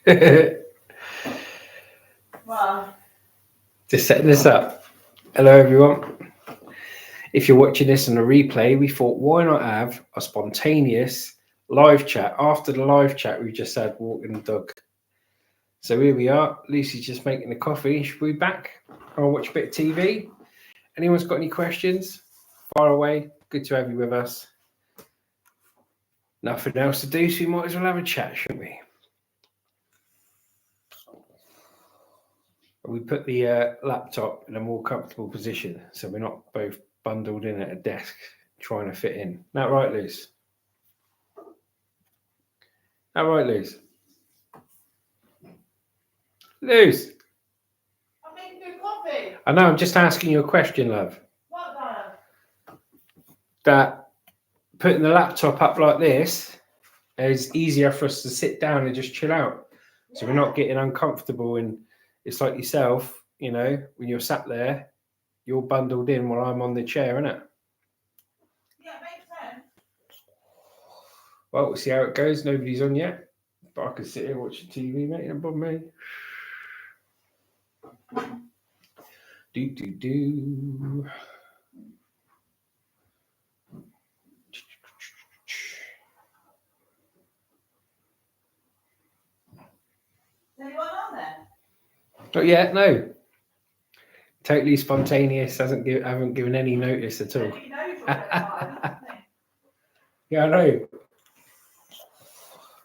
Well, just setting this up. Hello, everyone. If you're watching this on a replay, we thought, why not have a spontaneous live chat after the live chat we just had walking the dog. So here we are. Lucy's just making the coffee. Should we be back? I'll watch a bit of TV. Anyone's got any questions? Far away. Good to have you with us. Nothing else to do, so we might as well have a chat, shouldn't we? We put the laptop in a more comfortable position, so we're not both bundled in at a desk trying to fit in. That right, Liz? That right, Liz? Liz? I'm making good coffee. I know, I'm just asking you a question, love. What, Dad? That putting the laptop up like this is easier for us to sit down and just chill out. So we're not getting uncomfortable, and it's like yourself, you know, when you're sat there, you're bundled in while I'm on the chair, innit? Yeah, it makes sense. Well, we'll see how it goes. Nobody's on yet, but I can sit here watching TV, mate. Don't bother me. Do. Is anyone on there? Not yet, no. Totally spontaneous. Haven't given any notice at all. He knows you're time, doesn't Yeah, I know.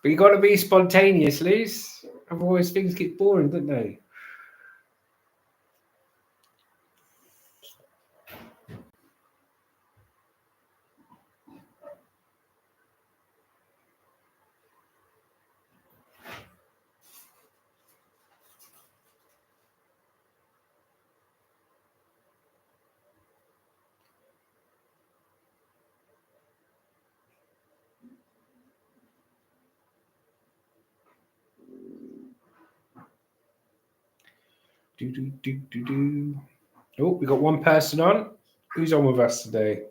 But you got to be spontaneous, Liz. Otherwise, things get boring, don't they? Do. Oh, we got one person on. Who's on with us today?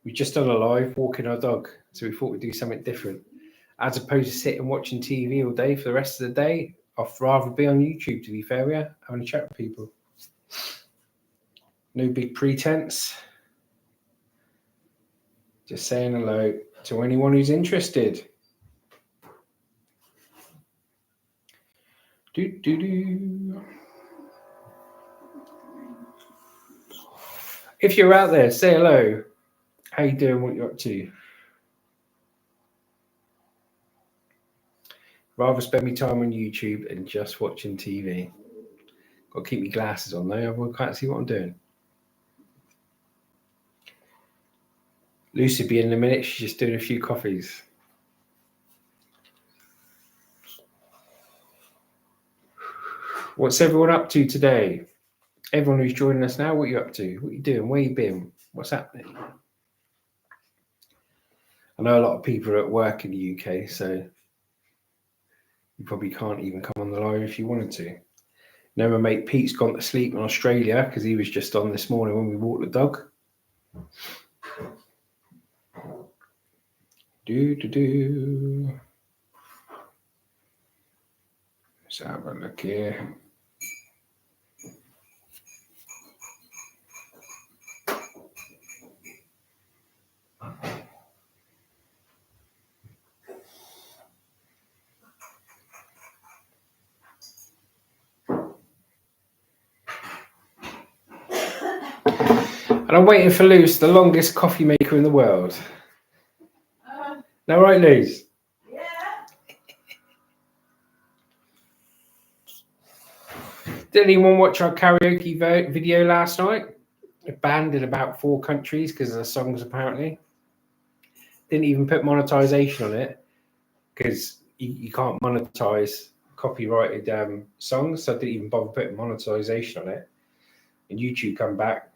We've just done a live walking our dog, so we thought we'd do something different. As opposed to sitting watching TV all day for the rest of the day, I'd rather be on YouTube, to be fair, yeah, having a chat with people. No big pretense. Just saying hello to anyone who's interested. Do. If you're out there, say hello. How you doing? What you up to? Rather spend my time on YouTube and just watching TV. Got to keep my glasses on though, otherwise I can't see what I'm doing. Lucy will be in a minute. She's just doing a few coffees. What's everyone up to today? Everyone who's joining us now, what are you up to? What are you doing? Where you been? What's happening? I know a lot of people are at work in the UK, so you probably can't even come on the live if you wanted to. Now my mate Pete's gone to sleep in Australia because he was just on this morning when we walked the dog. Do. Let's have a look here. And I'm waiting for Luce, the longest coffee maker in the world. No, right, Luce? Yeah. Did anyone watch our karaoke video last night? It banned in about 4 countries because of the songs, apparently. Didn't even put monetization on it because you can't monetize copyrighted songs, so I didn't even bother putting monetization on it. And YouTube come back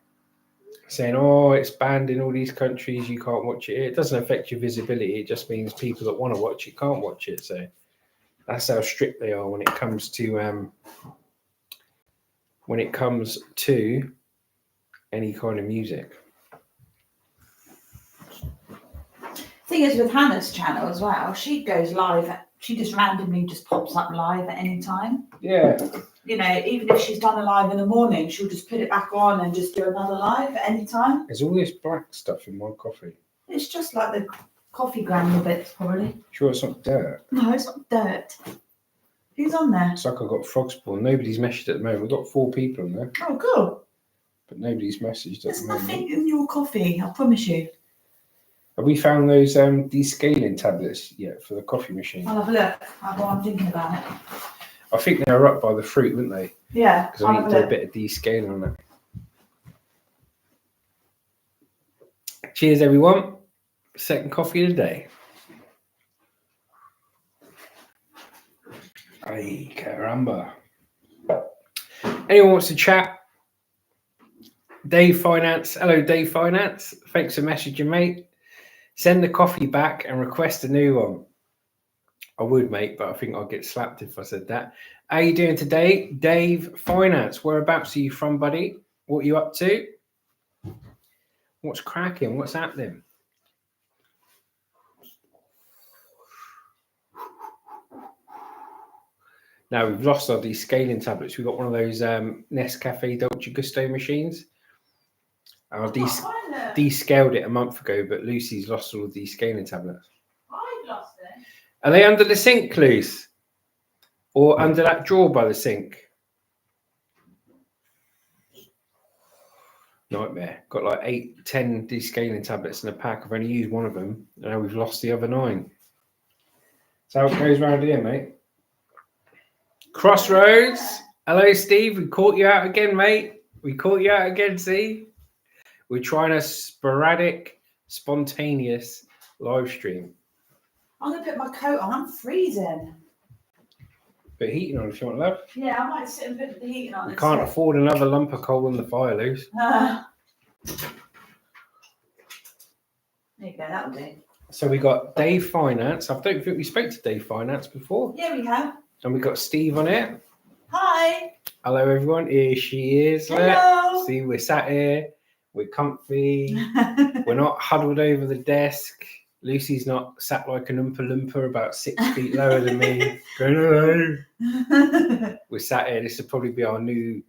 saying, oh, it's banned in all these countries, you can't watch it. It doesn't affect your visibility, it just means people that want to watch it can't watch it. So that's how strict they are when it comes to any kind of music. Thing is with Hannah's channel as well, she goes live she just randomly just pops up live at any time. Yeah. You know, even if she's done a live in the morning, she'll just put it back on and just do another live at any time. There's all this black stuff in my coffee. It's just like the coffee granule bits, probably. Sure, it's not dirt. No, it's not dirt. Who's on there? It's like I've got frog spawn. Nobody's messaged at the moment. We've got 4 people on there, Oh, cool. but nobody's messaged at There's the moment. nothing in your coffee, I promise you. Have we found those descaling tablets yet for the coffee machine? I'll have a look while I'm thinking about it. I think they were up by the fruit, weren't they? Yeah, Because I'll I have need a to do a look. bit of descaling on that. Cheers, everyone. Second coffee of the day. Ay, caramba. Anyone wants to chat? Dave Finance. Hello, Dave Finance. Thanks for messaging, mate. Send the coffee back and request a new one. I would, mate, but I think I'll get slapped if I said that. How you doing today? Dave Finance. Whereabouts are you from, buddy? What are you up to? What's cracking? What's happening? Now, we've lost our descaling tablets. We've got one of those Nescafe Dolce Gusto machines. I descaled it a month ago, but Lucy's lost all the descaling tablets. I've lost it. Are they under the sink, Luce? Or under that drawer by the sink? Nightmare. Got like 8, 10 descaling tablets in a pack. I've only used one of them. And now we've lost the other 9. That's how it goes around here, mate. Crossroads. Hello, Steve. We caught you out again, mate. We caught you out again, see? We're trying a sporadic, spontaneous live stream. I'm going to put my coat on. I'm freezing. Put heating on if you want, love. Yeah, I might sit and put the heating on. We can't afford another lump of coal on the fire, Luce. There you go, that'll do. So we got Dave Finance. I don't think we spoke to Dave Finance before. Yeah, we have. And we got Steve on it. Hi. Hello, everyone. Here she is. Hello. See, we're sat here. We're comfy. We're not huddled over the desk. Lucy's not sat like an Oompa Loompa about 6 feet lower than me. Going hello. We're sat here. This will probably be our new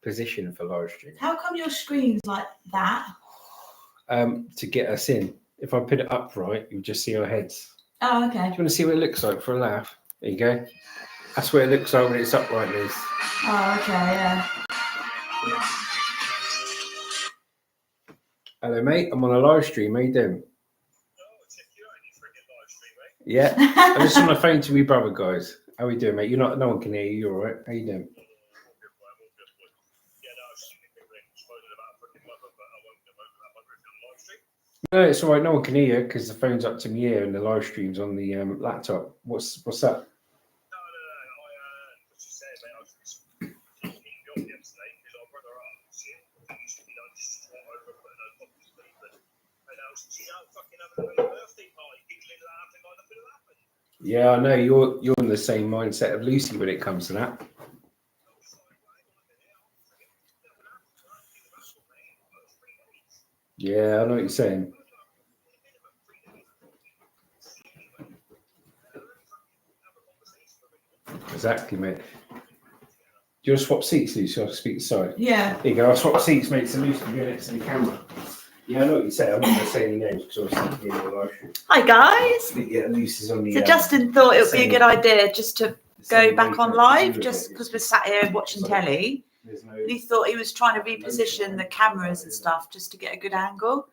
position for live stream. How come your screen's like that? To get us in. If I put it upright, you'll just see our heads. Oh, okay. Do you want to see what it looks like for a laugh? There you go. That's what it looks like when it's upright, Liz. Oh, okay, yeah. Hello, mate. I'm on a live stream. How you doing? Yeah. I'm just on the phone to my brother, guys. How are we doing, mate? You're not. No one can hear you. You're all right. How you doing? No, it's all right. No one can hear you because the phone's up to me here and the live stream's on the laptop. What's that? Yeah, I know you're in the same mindset of Lucy when it comes to that. Yeah, I know what you're saying. Exactly, mate. Do you want to swap seats, Lucy? I'll speak aside. Yeah. There you go. I'll swap seats, mate, so Lucy can go next to the camera. Yeah, I know what you're saying. I'm not going to say any names because obviously you're in the live stream. Hi, guys. Yeah, Lucy's on the. So Justin thought it would be a good idea just to go same back on wavelength live, as you, just but because we're sat here watching telly. There's no. And he thought he was trying to reposition the cameras and stuff just to get a good angle.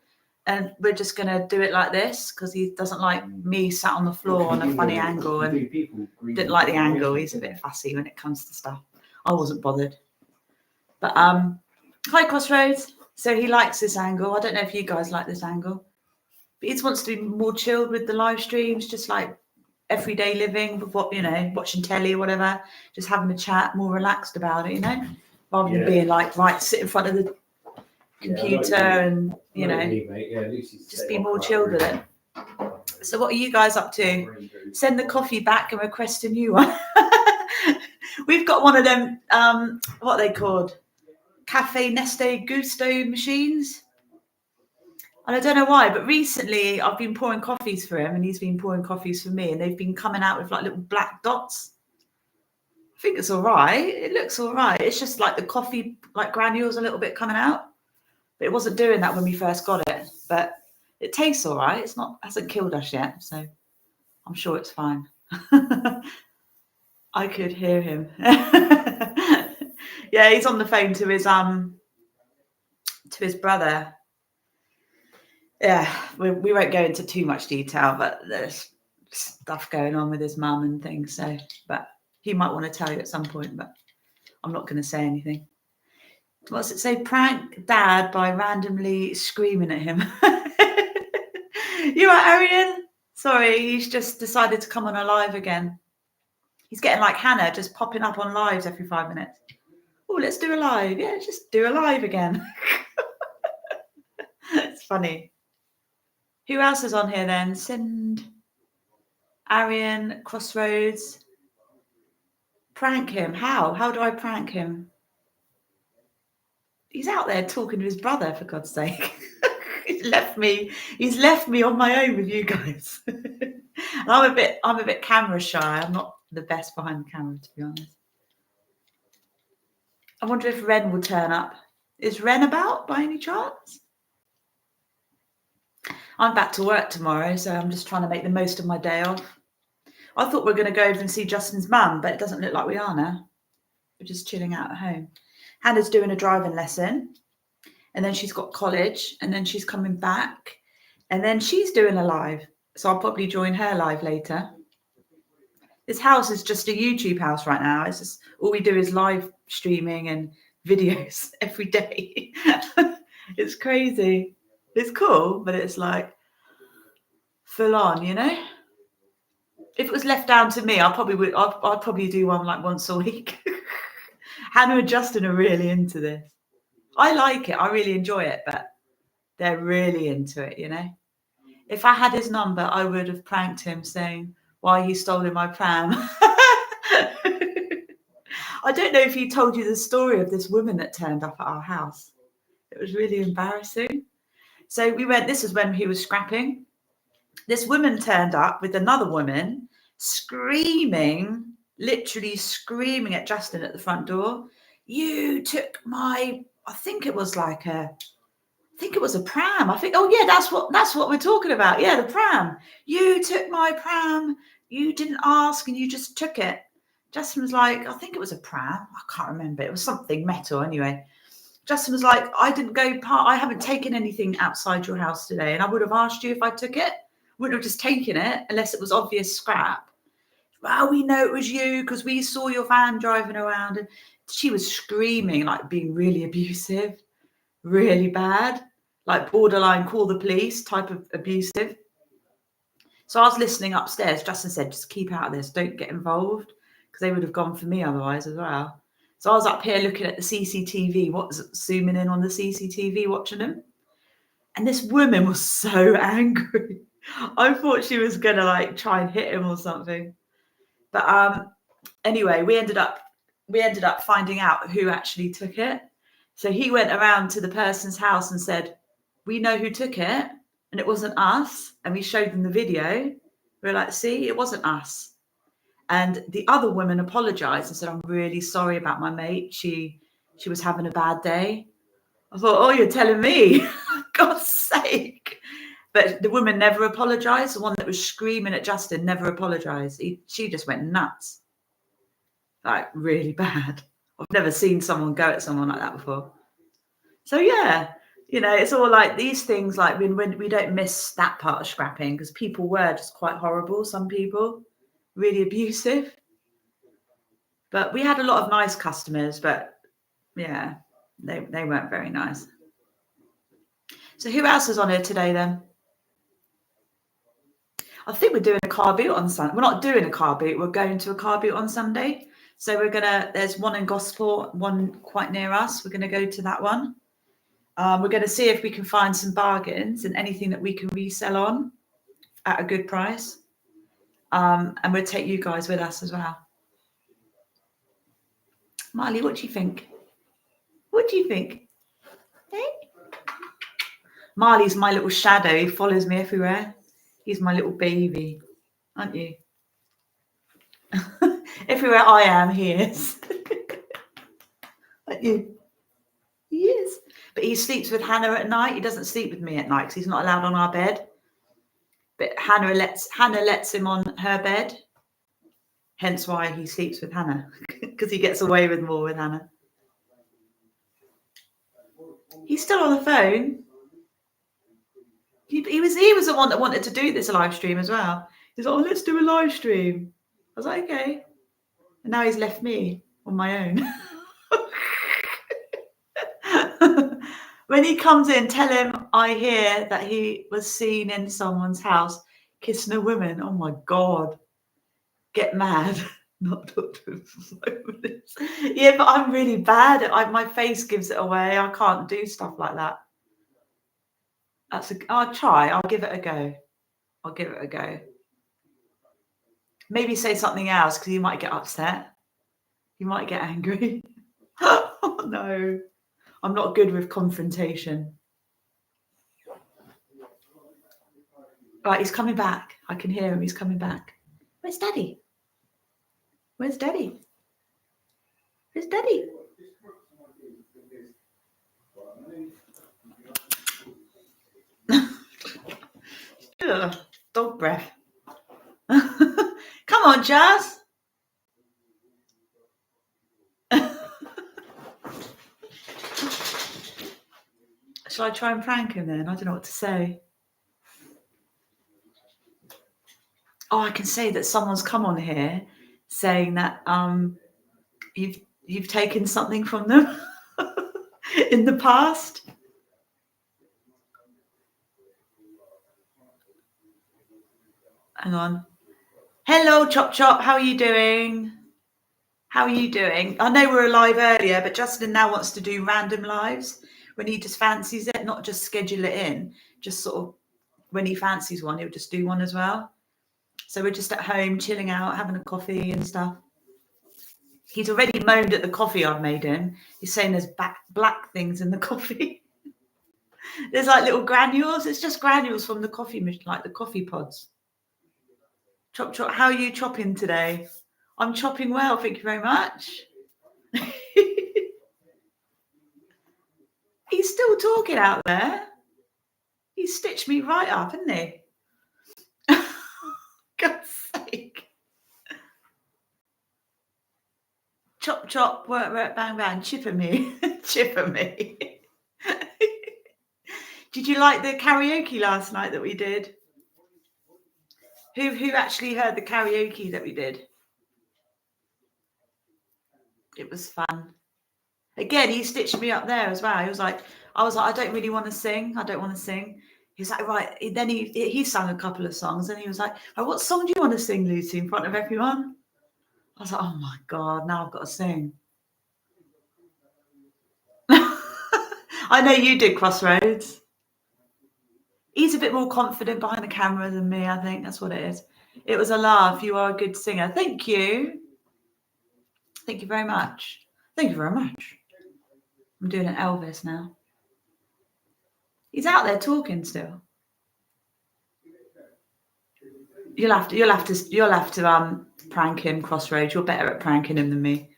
And we're just going to do it like this because he doesn't like me sat on the floor on a funny angle and didn't like the angle. He's a bit fussy when it comes to stuff. I wasn't bothered. But hi, Crossroads. So he likes this angle. I don't know if you guys like this angle. But he just wants to be more chilled with the live streams, just like everyday living, with what, you know, watching telly or whatever, just having a chat, more relaxed about it, you know, rather than being like, right, sit in front of the computer and, you know, just be more chilled with it. So what are you guys up to? Send the coffee back and request a new one. We've got one of them, what are they called? Cafe Neste Gusto machines. And I don't know why, but recently I've been pouring coffees for him and he's been pouring coffees for me, and they've been coming out with like little black dots. I think it's all right. It looks all right. It's just like the coffee, like granules a little bit coming out. But it wasn't doing that when we first got it. But it tastes all right. It's not, hasn't killed us yet. So I'm sure it's fine. I could hear him. Yeah, he's on the phone to his brother. Yeah, we won't go into too much detail, but there's stuff going on with his mum and things. So, but he might want to tell you at some point, but I'm not going to say anything. What's it say? Prank dad by randomly screaming at him. You right, Arian? Sorry, he's just decided to come on a live again. He's getting like Hannah, just popping up on lives every 5 minutes. Oh, let's do a live. Yeah, just do a live again. It's funny. Who else is on here then? Sind, Arian, Crossroads. Prank him. How? How do I prank him? He's out there talking to his brother, for God's sake. He's left me on my own with you guys. And I'm a bit camera shy. I'm not the best behind the camera, to be honest. I wonder if Ren will turn up. Is Ren about by any chance? I'm back to work tomorrow, so I'm just trying to make the most of my day off. I thought we were going to go over and see Justin's mum, but it doesn't look like we are now. We're just chilling out at home. Hannah's doing a driving lesson, and then she's got college, and then she's coming back, and then she's doing a live. So I'll probably join her live later. This house is just a YouTube house right now. It's just all we do is live streaming and videos every day. It's crazy. It's cool, but it's like full on, you know? If it was left down to me, I'd probably do one like once a week. Hannah and Justin are really into this. I like it. I really enjoy it, but they're really into it, you know? If I had his number, I would have pranked him saying why he stole my pram. I don't know if he told you the story of this woman that turned up at our house. It was really embarrassing. So we went, this is when he was scrapping. This woman turned up with another woman screaming, literally screaming at Justin at the front door. You took my, I think it was a pram. I think, oh yeah, that's what we're talking about. Yeah, the pram. You took my pram. You didn't ask and you just took it. Justin was like, I think it was a pram. I can't remember. It was something metal anyway. Justin was like, I haven't taken anything outside your house today. And I would have asked you if I took it. Wouldn't have just taken it unless it was obvious scrap. Well, we know it was you because we saw your van driving around. And she was screaming, like being really abusive, really bad, like borderline call the police type of abusive. So I was listening upstairs. Justin said, just keep out of this. Don't get involved because they would have gone for me otherwise as well. So I was up here looking at the CCTV, zooming in on the CCTV, watching them. And this woman was so angry. I thought she was going to like try and hit him or something. But anyway, we ended up finding out who actually took it. So he went around to the person's house and said, we know who took it. And it wasn't us. And we showed them the video. We were like, see, it wasn't us. And the other woman apologized and said, I'm really sorry about my mate. She was having a bad day. I thought, oh, you're telling me. God's sake. But the woman never apologized. The one that was screaming at Justin never apologized. She just went nuts. Like really bad. I've never seen someone go at someone like that before. So yeah, you know, it's all like these things, like when we don't miss that part of scrapping because people were just quite horrible. Some people really abusive. But we had a lot of nice customers, but yeah, they weren't very nice. So who else is on here today then? I think we're doing a car boot on Sunday. We're not doing a car boot. We're going to a car boot on Sunday. So there's one in Gosport, one quite near us. We're going to go to that one. We're going to see if we can find some bargains and anything that we can resell on at a good price. And we'll take you guys with us as well. Marley, what do you think? What do you think? Hey? Marley's my little shadow. He follows me everywhere. He's my little baby, aren't you? Everywhere I am, he is. Aren't you? He is. But he sleeps with Hannah at night. He doesn't sleep with me at night because he's not allowed on our bed. But Hannah lets him on her bed. Hence why he sleeps with Hannah, because he gets away with more with Hannah. He's still on the phone. He was the one that wanted to do this live stream as well. He's like, oh, let's do a live stream. I was like, okay. And now he's left me on my own. When he comes in, tell him I hear that he was seen in someone's house kissing a woman. Oh my God. Get mad. Not talk to him for 5 minutes. Yeah, but I'm really bad at my face gives it away. I can't do stuff like that. I'll try. I'll give it a go. Maybe say something else because you might get upset. You might get angry. Oh no. I'm not good with confrontation. Right, he's coming back. I can hear him. He's coming back. Where's Daddy? Where's Daddy? Where's Daddy? Ugh, dog breath. Come on, Jazz. Shall I try and prank him then? I don't know what to say. Oh, I can say that someone's come on here saying that you've taken something from them in the past. Hang on. Hello, Chop Chop. How are you doing? How are you doing? I know we were live earlier, but Justin now wants to do random lives when he just fancies it, not just schedule it in. Just sort of when he fancies one, he'll just do one as well. So we're just at home, chilling out, having a coffee and stuff. He's already moaned at the coffee I've made him. He's saying there's black things in the coffee. There's like little granules. It's just granules from the coffee, like the coffee pods. Chop Chop, how are you chopping today? I'm chopping well, thank you very much. He's still talking out there. He stitched me right up, hasn't he? God's sake. Chop chop, work work, bang bang, chipper me. Chipper me. Did you like the karaoke last night that we did? Who actually heard the karaoke that we did? It was fun. Again, he stitched me up there as well. I was like, I don't really want to sing. I don't want to sing. He's like, right. Then he sang a couple of songs and he was like, oh, what song do you want to sing, Lucy, in front of everyone? I was like, oh my God, now I've got to sing. I know you did Crossroads. He's a bit more confident behind the camera than me, I think. That's what it is. It was a laugh. You are a good singer. Thank you. Thank you very much. Thank you very much. I'm doing an Elvis now. He's out there talking still. You'll have to prank him, Crossroads. You're better at pranking him than me.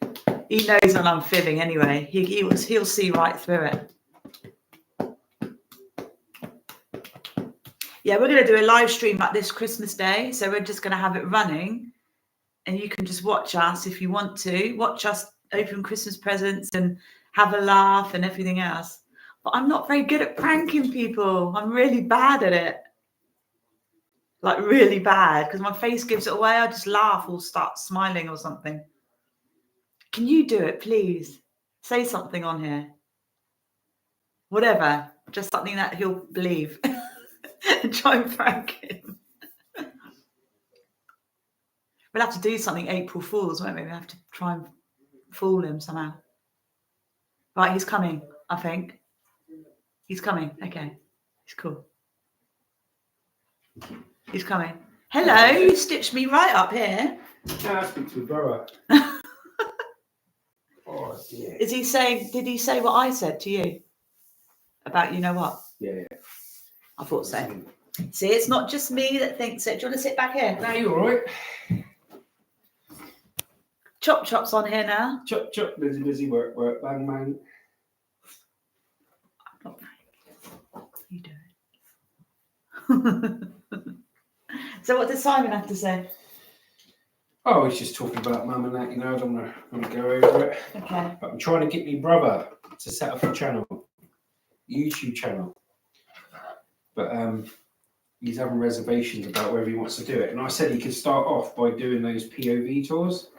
He knows when I'm fibbing anyway. He'll see right through it. Yeah, we're going to do a live stream like this Christmas Day. So we're just going to have it running. And you can just watch us if you want to. Watch us open Christmas presents and have a laugh and everything else. But I'm not very good at pranking people. I'm really bad at it. Like really bad. Because my face gives it away. I just laugh or start smiling or something. Can you do it, please? Say something on here. Whatever. Just something that he'll believe. And try and prank him. We'll have to do something April Fools, won't we? We'll have to try and fool him somehow. Right, he's coming, I think. He's coming. Okay. He's cool. He's coming. Hello, you stitched me right up here. Yeah, I speak to a brother. Oh, yeah. Did he say what I said to you? About you know what? Yeah. I thought so. See, it's not just me that thinks it. Do you want to sit back here? No, you're all right. Chop's on here now. Chop, busy, work, bang, bang. What are you doing? So what does Simon have to say? Oh, he's just talking about mum and that, you know. I don't want to go over it. Okay. But I'm trying to get my brother to set up a channel, YouTube channel. But he's having reservations about whether he wants to do it. And I said he could start off by doing those POV tours.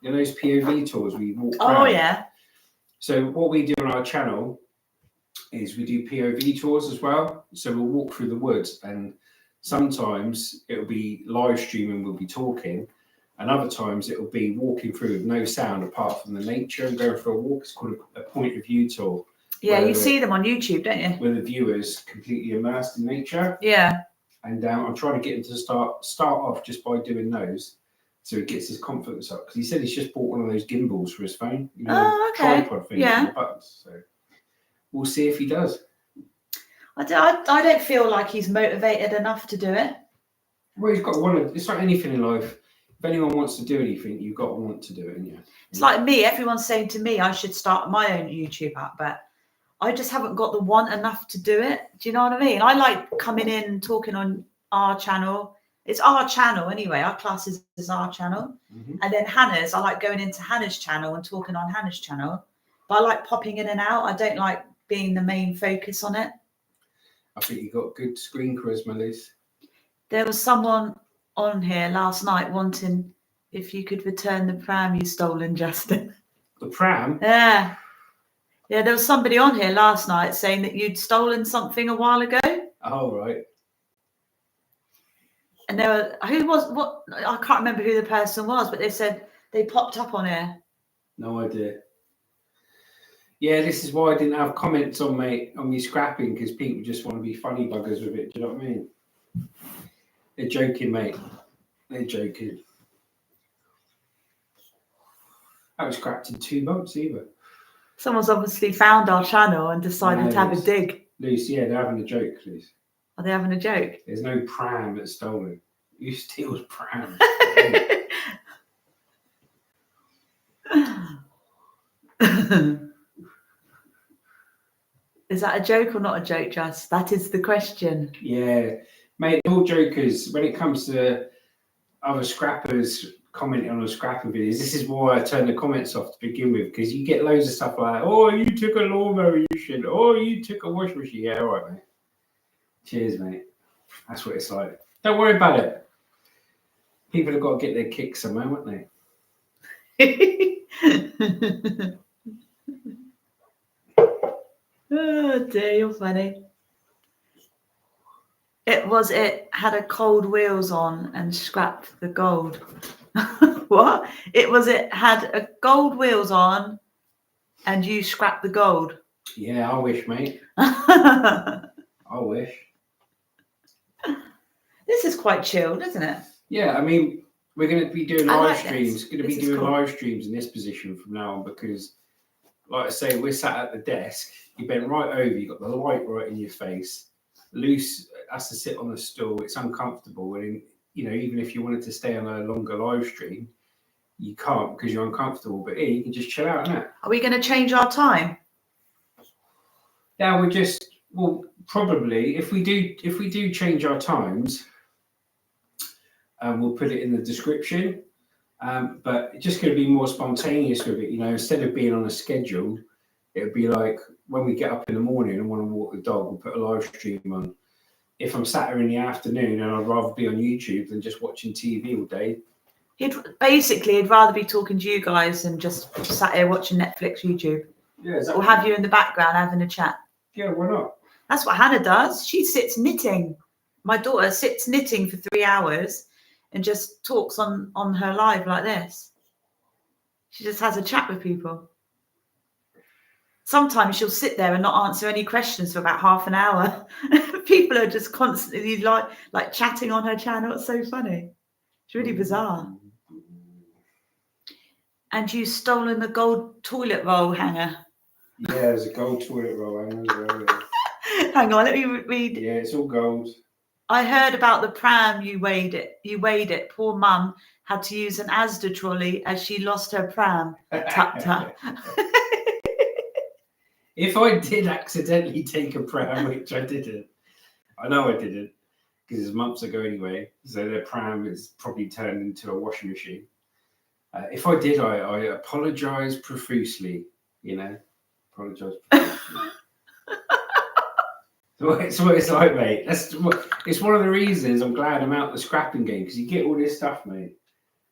You know those POV tours we walk around? Oh, yeah. So what we do on our channel is we do POV tours as well. So we'll walk through the woods, and sometimes it'll be live streaming, we'll be talking, and other times it'll be walking through with no sound apart from the nature and going for a walk. It's called a point of view tour. Yeah, you see them on YouTube, don't you? Where the viewer's completely immersed in nature. Yeah. And I'm trying to get him to start off just by doing those, so he gets his confidence up. Because he said he's just bought one of those gimbals for his phone. You know, oh, okay. Tripod thing Yeah. with the buttons. So we'll see if he does. I don't feel like he's motivated enough to do it. Well, he's got to want to. It's like anything in life. If anyone wants to do anything, you've got to want to do it, yeah. It's like me. Everyone's saying to me I should start my own YouTube app, but I just haven't got the want enough to do it. Do you know what I mean? I like coming in and talking on our channel. It's our channel anyway. Our class is our channel. Mm-hmm. And then Hannah's, I like going into Hannah's channel and talking on Hannah's channel. But I like popping in and out. I don't like being the main focus on it. I think you got good screen charisma, Liz. There was someone on here last night wanting if you could return the pram you stolen, Justin. The pram? Yeah. Yeah, there was somebody on here last night saying that you'd stolen something a while ago. Oh, right. And there were, I can't remember who the person was, but they said they popped up on here. No idea. Yeah, this is why I didn't have comments on me scrapping, because people just want to be funny buggers with it. Do you know what I mean? They're joking, mate. They're joking. I was scrapped in 2 months either. Someone's obviously found our channel and decided to have a dig. Lucy, yeah, they're having a joke, Lucy. Are they having a joke? There's no pram that's stolen. Who steals prams? Is that a joke or not a joke, Jess? That is the question. Yeah, mate, all jokers. When it comes to other scrappers commenting on the scrapping videos, this is why I turn the comments off to begin with, because you get loads of stuff like, oh, you took a lawnmower, you should. Oh, you took a washing machine. Yeah, all right, mate. Cheers, mate. That's what it's like. Don't worry about it. People have got to get their kicks somewhere, haven't they? Oh dear, you're funny. It had a cold wheels on and scrapped the gold. What? It had a gold wheels on and you scrapped the gold. Yeah, I wish, mate. I wish. This is quite chilled, isn't it? Yeah, I mean, we're going to be doing live streams. Going to be doing cool. Live streams in this position from now on, because, like I say, we're sat at the desk. You bent right over. You got the light right in your face. Luce has to sit on the stool. It's uncomfortable, and you know, even if you wanted to stay on a longer live stream, you can't because you're uncomfortable. But here, you can just chill out, innit? Are we going to change our time? Yeah, probably if we do change our times. We'll put it in the description, but it's just going to be more spontaneous with it. You know, instead of being on a schedule, it would be like when we get up in the morning and want to walk the dog, we'll put a live stream on. If I'm sat here in the afternoon and I'd rather be on YouTube than just watching TV all day. He'd rather be talking to you guys than just sat here watching Netflix, YouTube. Yeah, exactly. Or have you in the background having a chat. Yeah, why not? That's what Hannah does. She sits knitting. My daughter sits knitting for 3 hours and just talks on her live like this. She just has a chat with people. Sometimes she'll sit there and not answer any questions for about half an hour. People are just constantly like chatting on her channel. It's so funny. It's really bizarre. And you've stolen the gold toilet roll hanger. Yeah, there's a gold toilet roll hanger as well. Yeah. Hang on, let me read. Yeah, it's all gold. I heard about the pram you weighed it. Poor mum had to use an Asda trolley as she lost her pram. Tut tut. If I did accidentally take a pram, which I didn't, I know I didn't, because it's months ago anyway, so their pram is probably turned into a washing machine. If I did, I apologise profusely, apologise profusely. It's what it's like, mate. It's one of the reasons I'm glad I'm out the scrapping game, because you get all this stuff, mate.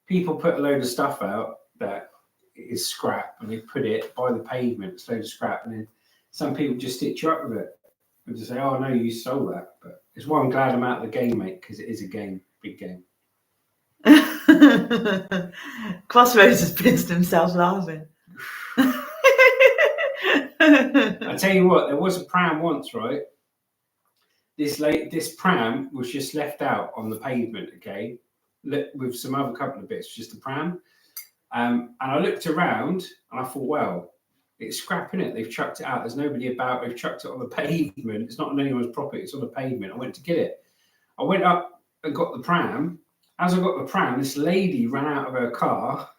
People put a load of stuff out that is scrap, and they put it by the pavement, it's a load of scrap, and then some people just stitch you up with it and just say, "Oh no, you stole that." But it's why I'm glad I'm out of the game, mate, because it is a game, big game. Crossroads has pissed himself laughing. I tell you what, there was a pram once, right? This pram was just left out on the pavement, okay, with some other couple of bits, just a pram. And I looked around and I thought, well, it's scrap, innit? They've chucked it out. There's nobody about. They've chucked it on the pavement. It's not on anyone's property. It's on the pavement. I went to get it. I went up and got the pram. As I got the pram, this lady ran out of her car.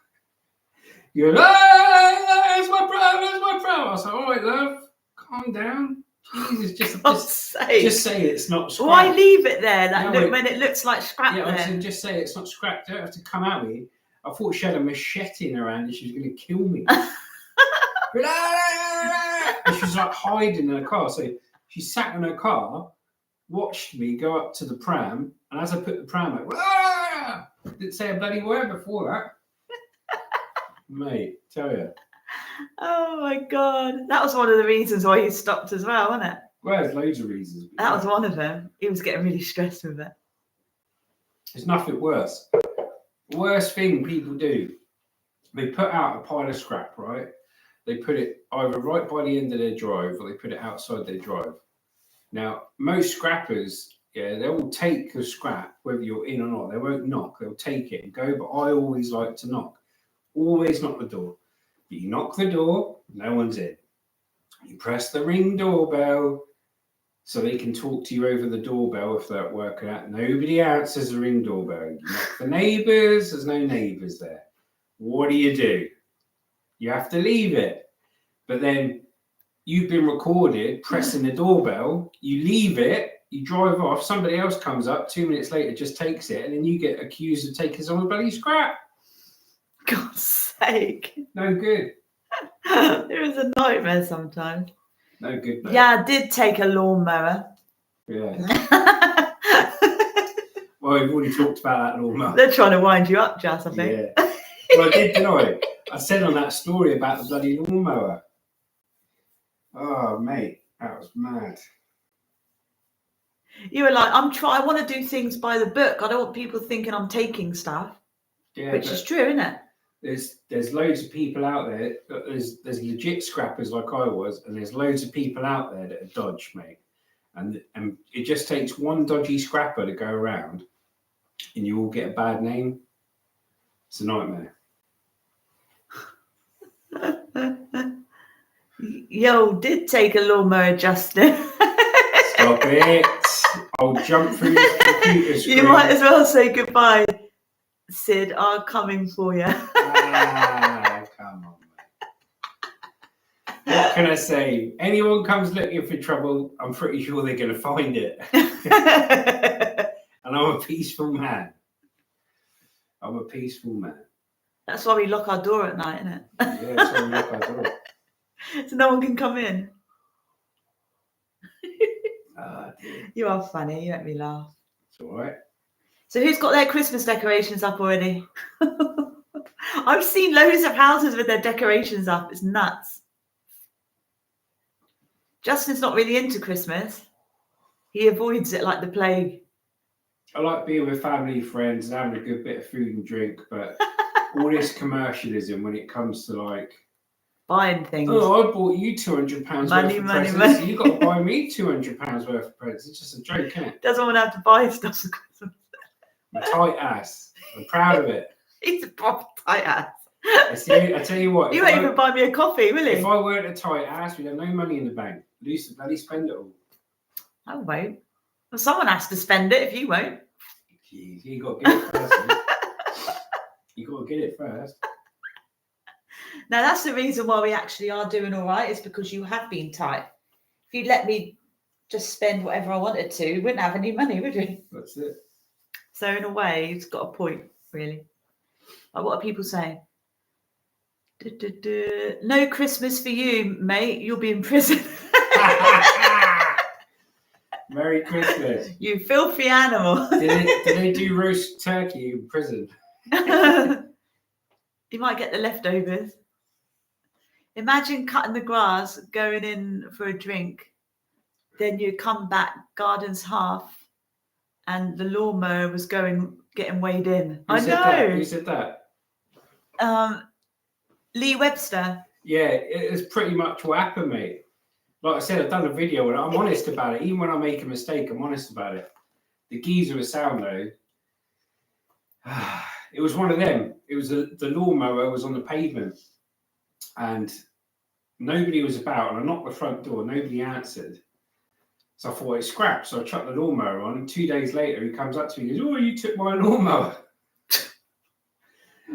You're like, "Ah, it's my pram, it's my pram." I was like, "All right, love, calm down. Jesus, just say it's not scrap." Why leave it there? When it looks like scrap. Yeah, I said, just say it's not scrap. Don't have to come at me. I thought she had a machete in her hand and she was going to kill me. And she was like hiding in her car. So she sat in her car, watched me go up to the pram, and as I put the pram out, didn't say a bloody word before that. Mate, tell you. Oh my God. That was one of the reasons why he stopped as well, wasn't it? Well, there's loads of reasons. That was one of them. He was getting really stressed with it. There's nothing worse. The worst thing people do, they put out a pile of scrap, right? They put it either right by the end of their drive or they put it outside their drive. Now, most scrappers, they will take the scrap, whether you're in or not. They won't knock. They'll take it and go, but I always like to knock. Always knock the door. But you knock the door, no one's in. You press the ring doorbell so they can talk to you over the doorbell if they're working out. Nobody answers the ring doorbell. You knock the neighbours, there's no neighbours there. What do? You have to leave it. But then you've been recorded pressing the doorbell, you leave it, you drive off, somebody else comes up 2 minutes later, just takes it, and then you get accused of taking some bloody scrap. God's sake. No good. It was a nightmare sometimes. No good. No. Yeah, I did take a lawnmower. Yeah. Well, we've already talked about that lawnmower. They're trying to wind you up, Jazz, I think. Yeah. Well, I did, didn't I? I said on that story about the bloody lawnmower. Oh, mate, that was mad. You were like, I want to do things by the book. I don't want people thinking I'm taking stuff. Yeah, which is true, isn't it? There's loads of people out there. There's legit scrappers like I was, and there's loads of people out there that are dodge, mate. And it just takes one dodgy scrapper to go around, and you all get a bad name. It's a nightmare. Yo, did take a lawnmower, Justin. Stop it. I'll jump through the computer screen. You might as well say goodbye. Sid are coming for you. Come on, mate. What can I say? Anyone comes looking for trouble, I'm pretty sure they're going to find it. And I'm a peaceful man. I'm a peaceful man. That's why we lock our door at night, isn't it? Yeah, that's why we lock our door. So no one can come in. Oh, dear. You are funny. You make me laugh. It's all right. So who's got their Christmas decorations up already? I've seen loads of houses with their decorations up. It's nuts. Justin's not really into Christmas. He avoids it like the plague. I like being with family, friends, and having a good bit of food and drink, but all this commercialism when it comes to like buying things. Oh, I bought you £200 worth of presents. So you got to buy me £200 worth of presents. It's just a joke, isn't it? Doesn't want to have to buy stuff for Christmas. I'm a tight ass. I'm proud of it. He's a proper tight ass. I tell you what. You won't even buy me a coffee, will he? If I weren't a tight ass, we'd have no money in the bank. We'd used to bloody spend it all. I won't. Well, someone has to spend it if you won't. Jeez, you got to get it first. You got to get it first. Now, that's the reason why we actually are doing all right, is because you have been tight. If you'd let me just spend whatever I wanted to, we wouldn't have any money, would we? That's it. So in a way, it's got a point, really. Like, what are people saying? No Christmas for you, mate. You'll be in prison. Merry Christmas. You filthy animal. Did they do roast turkey in prison? You might get the leftovers. Imagine cutting the grass, going in for a drink, then you come back, garden's half, and the lawnmower was getting weighed in. Who said that? Who said that? Lee Webster. Yeah, it's pretty much what happened, mate. Like I said, I've done a video and I'm honest about it. Even when I make a mistake, I'm honest about it. The geezer was sound though. It was one of them. It was the lawnmower was on the pavement and nobody was about. And I knocked the front door. Nobody answered. So I thought it's scrap. So I chucked the lawnmower on. And 2 days later, he comes up to me and goes, "Oh, you took my lawnmower."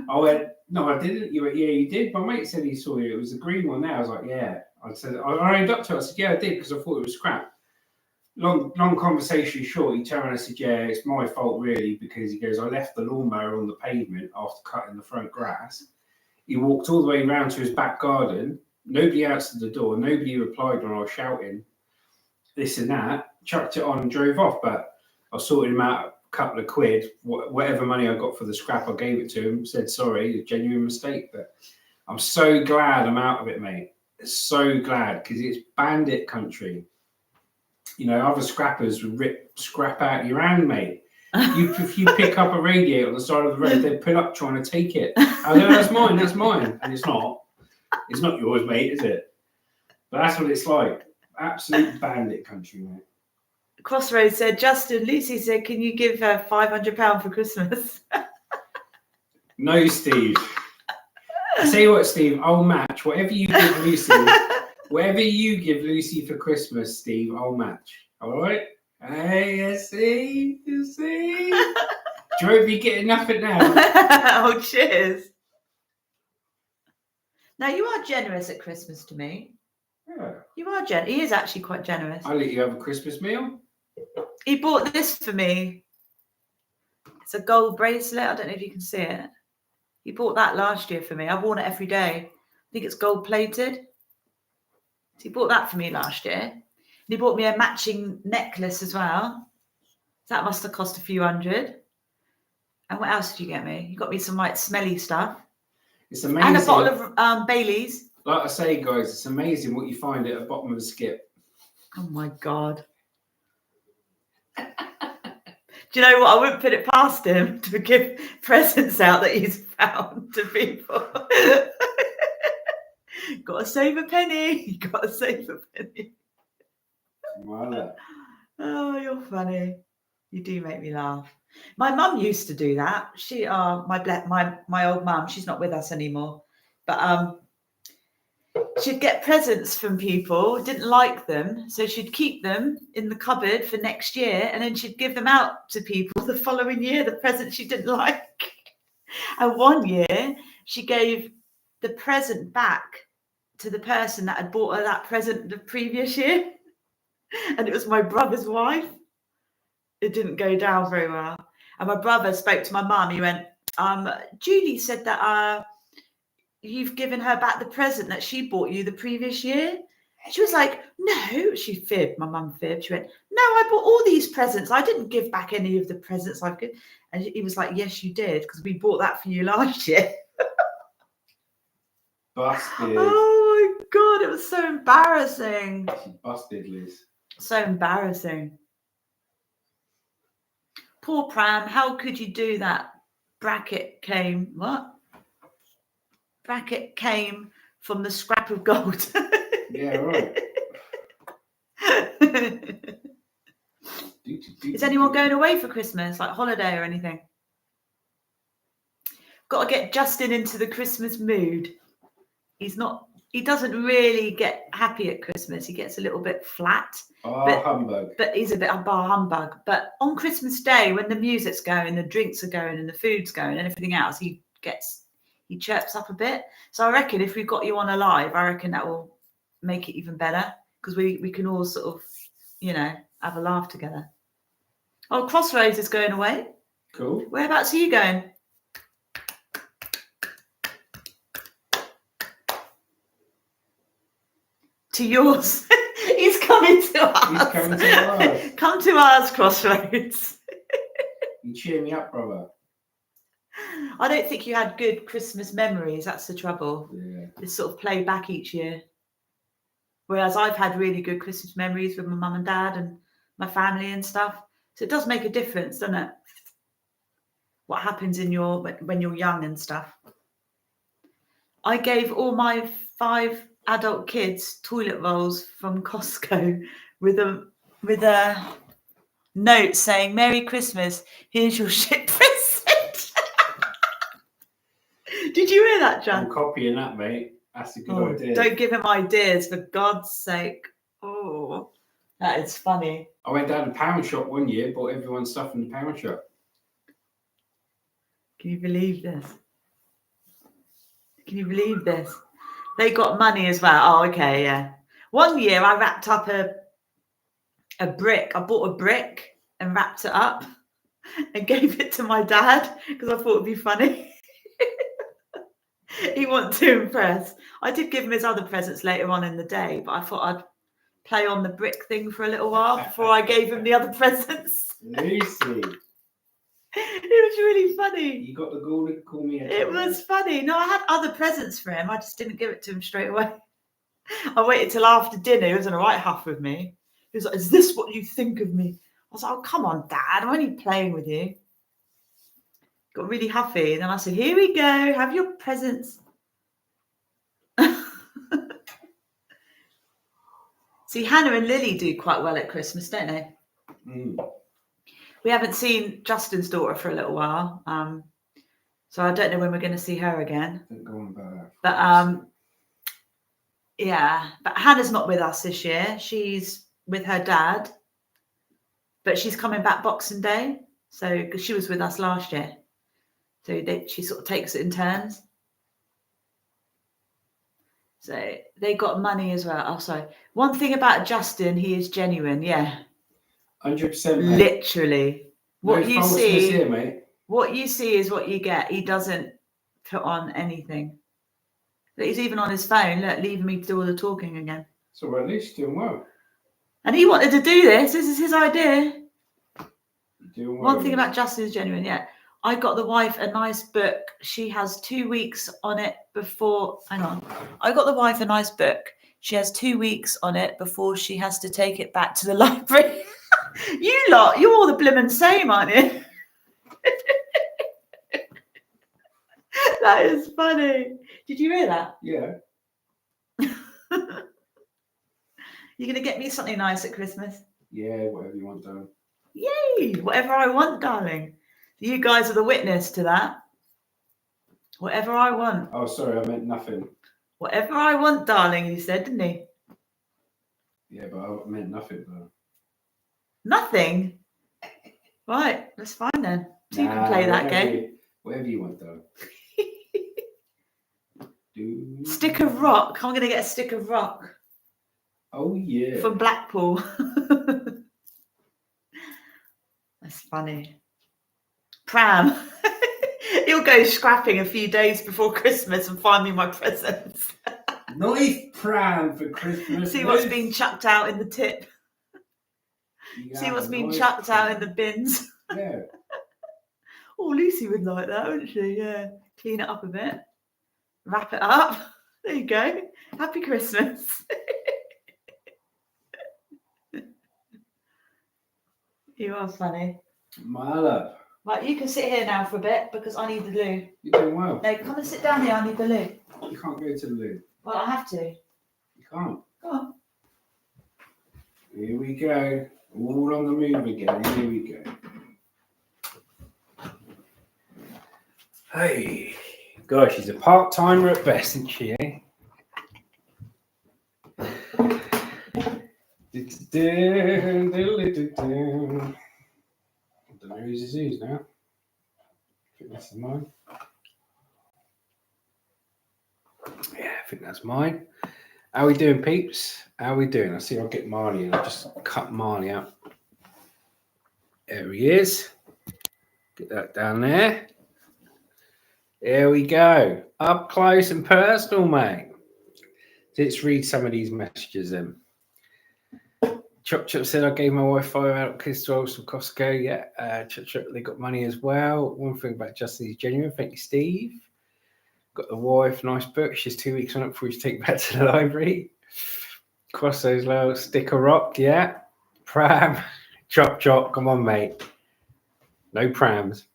I went, "No, I didn't." He went, "Yeah, you did. My mate said he saw you. It was the green one there." I was like, "Yeah." I said, I owned up to it. I said, "Yeah, I did," because I thought it was scrap. Long conversation short, he turned around and said, "Yeah, it's my fault really," because he goes, "I left the lawnmower on the pavement after cutting the front grass." He walked all the way around to his back garden. Nobody answered the door. Nobody replied when I was shouting this and that. Chucked it on and drove off. But I sorted him out a couple of quid. Whatever money I got for the scrap, I gave it to him. Said, "Sorry, a genuine mistake." But I'm so glad I'm out of it, mate. So glad, because it's bandit country. You know, other scrappers would rip scrap out your hand, mate. If you pick up a radiator on the side of the road, they'd pull up trying to take it. I go, "That's mine," and it's not. It's not yours, mate, is it? But that's what it's like. Absolute bandit country, mate. Crossroads said, "Justin, Lucy said, can you give her £500 for Christmas?" No, Steve. I tell you what, Steve, I'll match whatever you give Lucy. Whatever you give Lucy for Christmas, Steve, I'll match. All right? Hey, you see? You see? Do you hope you get nothing now? Oh, cheers. Now, you are generous at Christmas to me. Yeah. You are generous. He is actually quite generous. I'll let you have a Christmas meal. He bought this for me. It's a gold bracelet. I don't know if you can see it. He bought that last year for me. I've worn it every day. I think it's gold plated. So he bought that for me last year. And he bought me a matching necklace as well. That must have cost a few hundred. And what else did you get me? You got me some like smelly stuff. It's amazing. And a bottle of Bailey's. Like I say, guys, it's amazing what you find at the bottom of a skip. Oh my God. Do you know what? I wouldn't put it past him to give presents out that he's found to people. Gotta save a penny. Gotta save a penny. Voila. Oh, you're funny. You do make me laugh. My mum used to do that. She, my old mum, she's not with us anymore. But she'd get presents from people, didn't like them, so she'd keep them in the cupboard for next year, and then she'd give them out to people the following year, the presents she didn't like. And one year, she gave the present back to the person that had bought her that present the previous year. And it was my brother's wife. It didn't go down very well. And my brother spoke to my mum. He went, Julie said that you've given her back the present that she bought you the previous year. She was like, "No," she fibbed. My mum fibbed. She went, "No, I bought all these presents. I didn't give back any of the presents I've given." And he was like, "Yes, you did, because we bought that for you last year." Busted. Oh my God, it was so embarrassing. Busted, Liz. So embarrassing. Poor Pram, how could you do that? Bracket came from the scrap of gold. Yeah, right. Is anyone going away for Christmas, like holiday or anything? Got to get Justin into the Christmas mood. He's not he doesn't really get happy at Christmas. He gets a little bit flat. Humbug. But he's a bit of bar humbug. But on Christmas Day, when the music's going, the drinks are going, and the food's going, and everything else, he chirps up a bit. So I reckon if we've got you on a live, I reckon that will make it even better, because we can all sort of, have a laugh together. Oh, Crossroads is going away. Cool. Whereabouts are you going? To yours. He's coming to us. He's coming to ours. Come to ours, Crossroads. You cheer me up, brother. I don't think you had good Christmas memories. That's the trouble. Yeah. They sort of play back each year. Whereas I've had really good Christmas memories with my mum and dad and my family and stuff. So it does make a difference, doesn't it? What happens when you're young and stuff. I gave all my 5 adult kids toilet rolls from Costco with a note saying, "Merry Christmas, here's your shit present." Did you hear that, John? I'm copying that, mate. That's a good idea. Don't give him ideas, for God's sake. Oh, that is funny. I went down to the pound shop one year, bought everyone's stuff in the pound shop. Can you believe this? Can you believe this? They got money as well. Oh, okay, yeah. One year I wrapped up a brick. I bought a brick and wrapped it up and gave it to my dad because I thought it'd be funny. He wanted to impress. I did give him his other presents later on in the day, but I thought I'd play on the brick thing for a little while before I gave him the other presents. Lucy. It was really funny. You got the gall to call me. It was funny. No, I had other presents for him. I just didn't give it to him straight away. I waited till after dinner. He was in a right huff with me. He was like, "Is this what you think of me?" I was like, "Oh, come on, Dad. I'm only playing with you." Got really huffy. And then I said, "Here we go. Have your presents." See, Hannah and Lily do quite well at Christmas, don't they? Mm. We haven't seen Justin's daughter for a little while. So I don't know when we're going to see her again. Don't go on about that. But yeah, but Hannah's not with us this year. She's with her dad, but she's coming back Boxing Day. So because she was with us last year, so she sort of takes it in turns. So they got money as well. Oh, sorry. One thing about Justin, he is genuine. Yeah, 100%. Literally, what you see here, mate. What you see is what you get. He doesn't put on anything. He's even on his phone, leaving me to do all the talking again. So well, at least you're doing well. And he wanted to do this. This is his idea. You're doing well. One thing about Justin is genuine. Yeah, I got the wife a nice book. She has 2 weeks on it before. Hang on. I got the wife a nice book. She has 2 weeks on it before she has to take it back to the library. You lot, you're all the blimmin' same, aren't you? That is funny. Did you hear that? Yeah. You're going to get me something nice at Christmas? Yeah, whatever you want, darling. Yay! Whatever I want, darling. You guys are the witness to that. Whatever I want. Oh, sorry, I meant nothing. Whatever I want, darling, he said, didn't he? Yeah, but I meant nothing, though. Nothing? Right, that's fine then. So you can play that game. Whatever you want, though. Stick of rock. I'm going to get a stick of rock. Oh, yeah. From Blackpool. That's funny. Pram. He'll go scrapping a few days before Christmas and find me my presents. Nice pram for Christmas. See what's been chucked out in the tip. See what's been chucked out in the bins. Yeah. Oh, Lucy would like that, wouldn't she? Yeah. Clean it up a bit. Wrap it up. There you go. Happy Christmas. You are funny. My love. Right, you can sit here now for a bit because I need the loo. You're doing well. No, come and sit down here. I need the loo. You can't go to the loo. Well, I have to. You can't. Go on. Here we go. All on the move again. Here we go. Hey. Gosh, she's a part-timer at best, isn't she, eh? don't know whose now. I think that's mine. Yeah, I think that's mine. How we doing, peeps? How we doing? I see I'll get Marley and I'll just cut Marley out. There he is. Get that down there. There we go. Up close and personal, mate. Let's read some of these messages then. Chop Chop said I gave my wife 5 out kiss rolls from Costco. Yeah, Chop Chop, they got money as well. One thing about Justin is genuine. Thank you, Steve. Got the wife, nice book. She's 2 weeks on it before you take it back to the library. Cross those low, sticker rock, yeah. Pram, Chop Chop, come on, mate. No prams.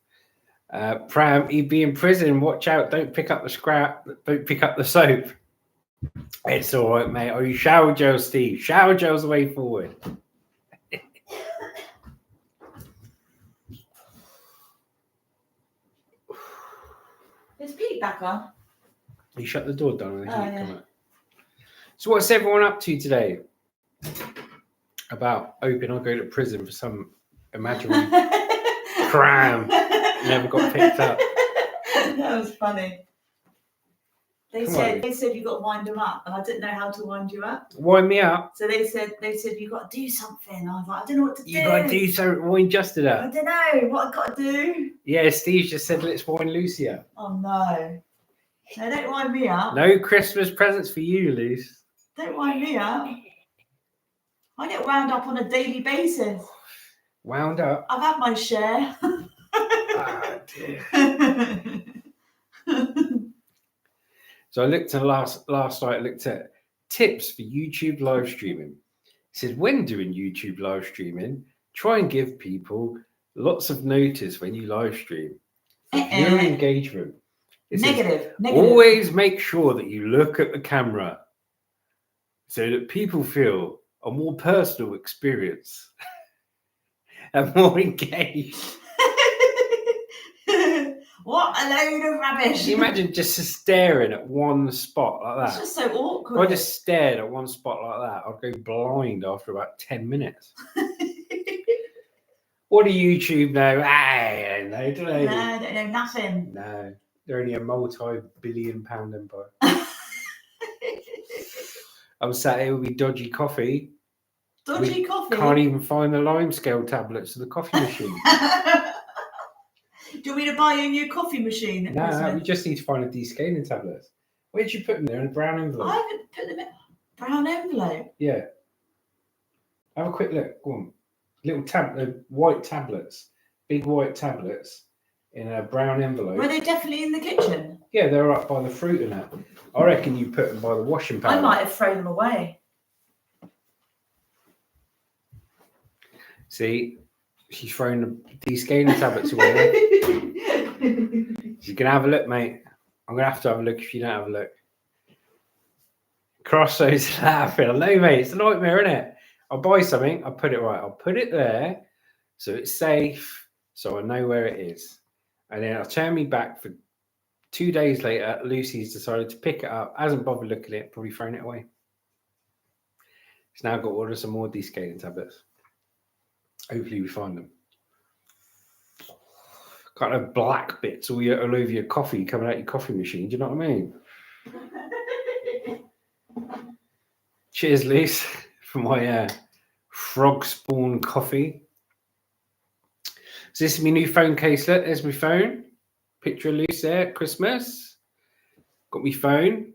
Pram, he'd be in prison. Watch out, don't pick up the scrap, don't pick up the soap. It's all right, mate. Oh, you shower gel, Steve. Shower gel's the way forward. Is Pete back on? You shut the door down. Yeah. So what's everyone up to today? About hoping I'll go to prison for some imaginary crime. Never got picked up. That was funny. They said you got to wind them up, and I didn't know how to wind you up. Wind me up. So they said you got to do something. I was like, I don't know what to do. You got to do something. Wind Justin up. I don't know what I got to do. Yeah, Steve just said let's wind Lucy up. Oh no! No, don't wind me up. No Christmas presents for you, Luce. Don't wind me up. I get wound up on a daily basis. Wound up. I've had my share. Oh, dear. So I looked at last night. I looked at tips for YouTube live streaming. It says when doing YouTube live streaming, try and give people lots of notice when you live stream. Viewer engagement. Negative. Always make sure that you look at the camera so that people feel a more personal experience and more engaged. What a load of rubbish. Can you imagine just staring at one spot like that? It's just so awkward. If I just stared at one spot like that, I'd go blind after about 10 minutes. What do YouTube know? I don't know, do they? No, I don't know nothing. No, they're only a multi-billion-pound empire. I'm sat here with my dodgy coffee. Dodgy coffee? Can't even find the lime scale tablets of the coffee machine. Do you want me to buy you a new coffee machine? No, we just need to find a descaling tablets. Where did you put them there in a brown envelope? I haven't put them in a brown envelope. Yeah. Have a quick look. Go on. Little white tablets, big white tablets in a brown envelope. Were they definitely in the kitchen? Yeah, they're up by the fruit and that. I reckon you put them by the washing powder. I might have thrown them away. See, she's thrown the descaling tablets away. She's going to have a look, mate. I'm going to have a look if you don't have a look. Cross those laughing. I know, mate. It's a nightmare, isn't it? I'll buy something. I'll put it right. I'll put it there so it's safe, so I know where it is. And then I'll turn me back for 2 days later. Lucy's decided to pick it up. Hasn't bothered looking at it. Probably thrown it away. She's now got to order some more descaling tablets. Hopefully we find them. Kind of black bits all over your coffee coming out your coffee machine. Do you know what I mean? Cheers, Lise, for my frog spawn coffee. So this is my new phone caselet. There's my phone. Picture of Lise there. Christmas. Got my phone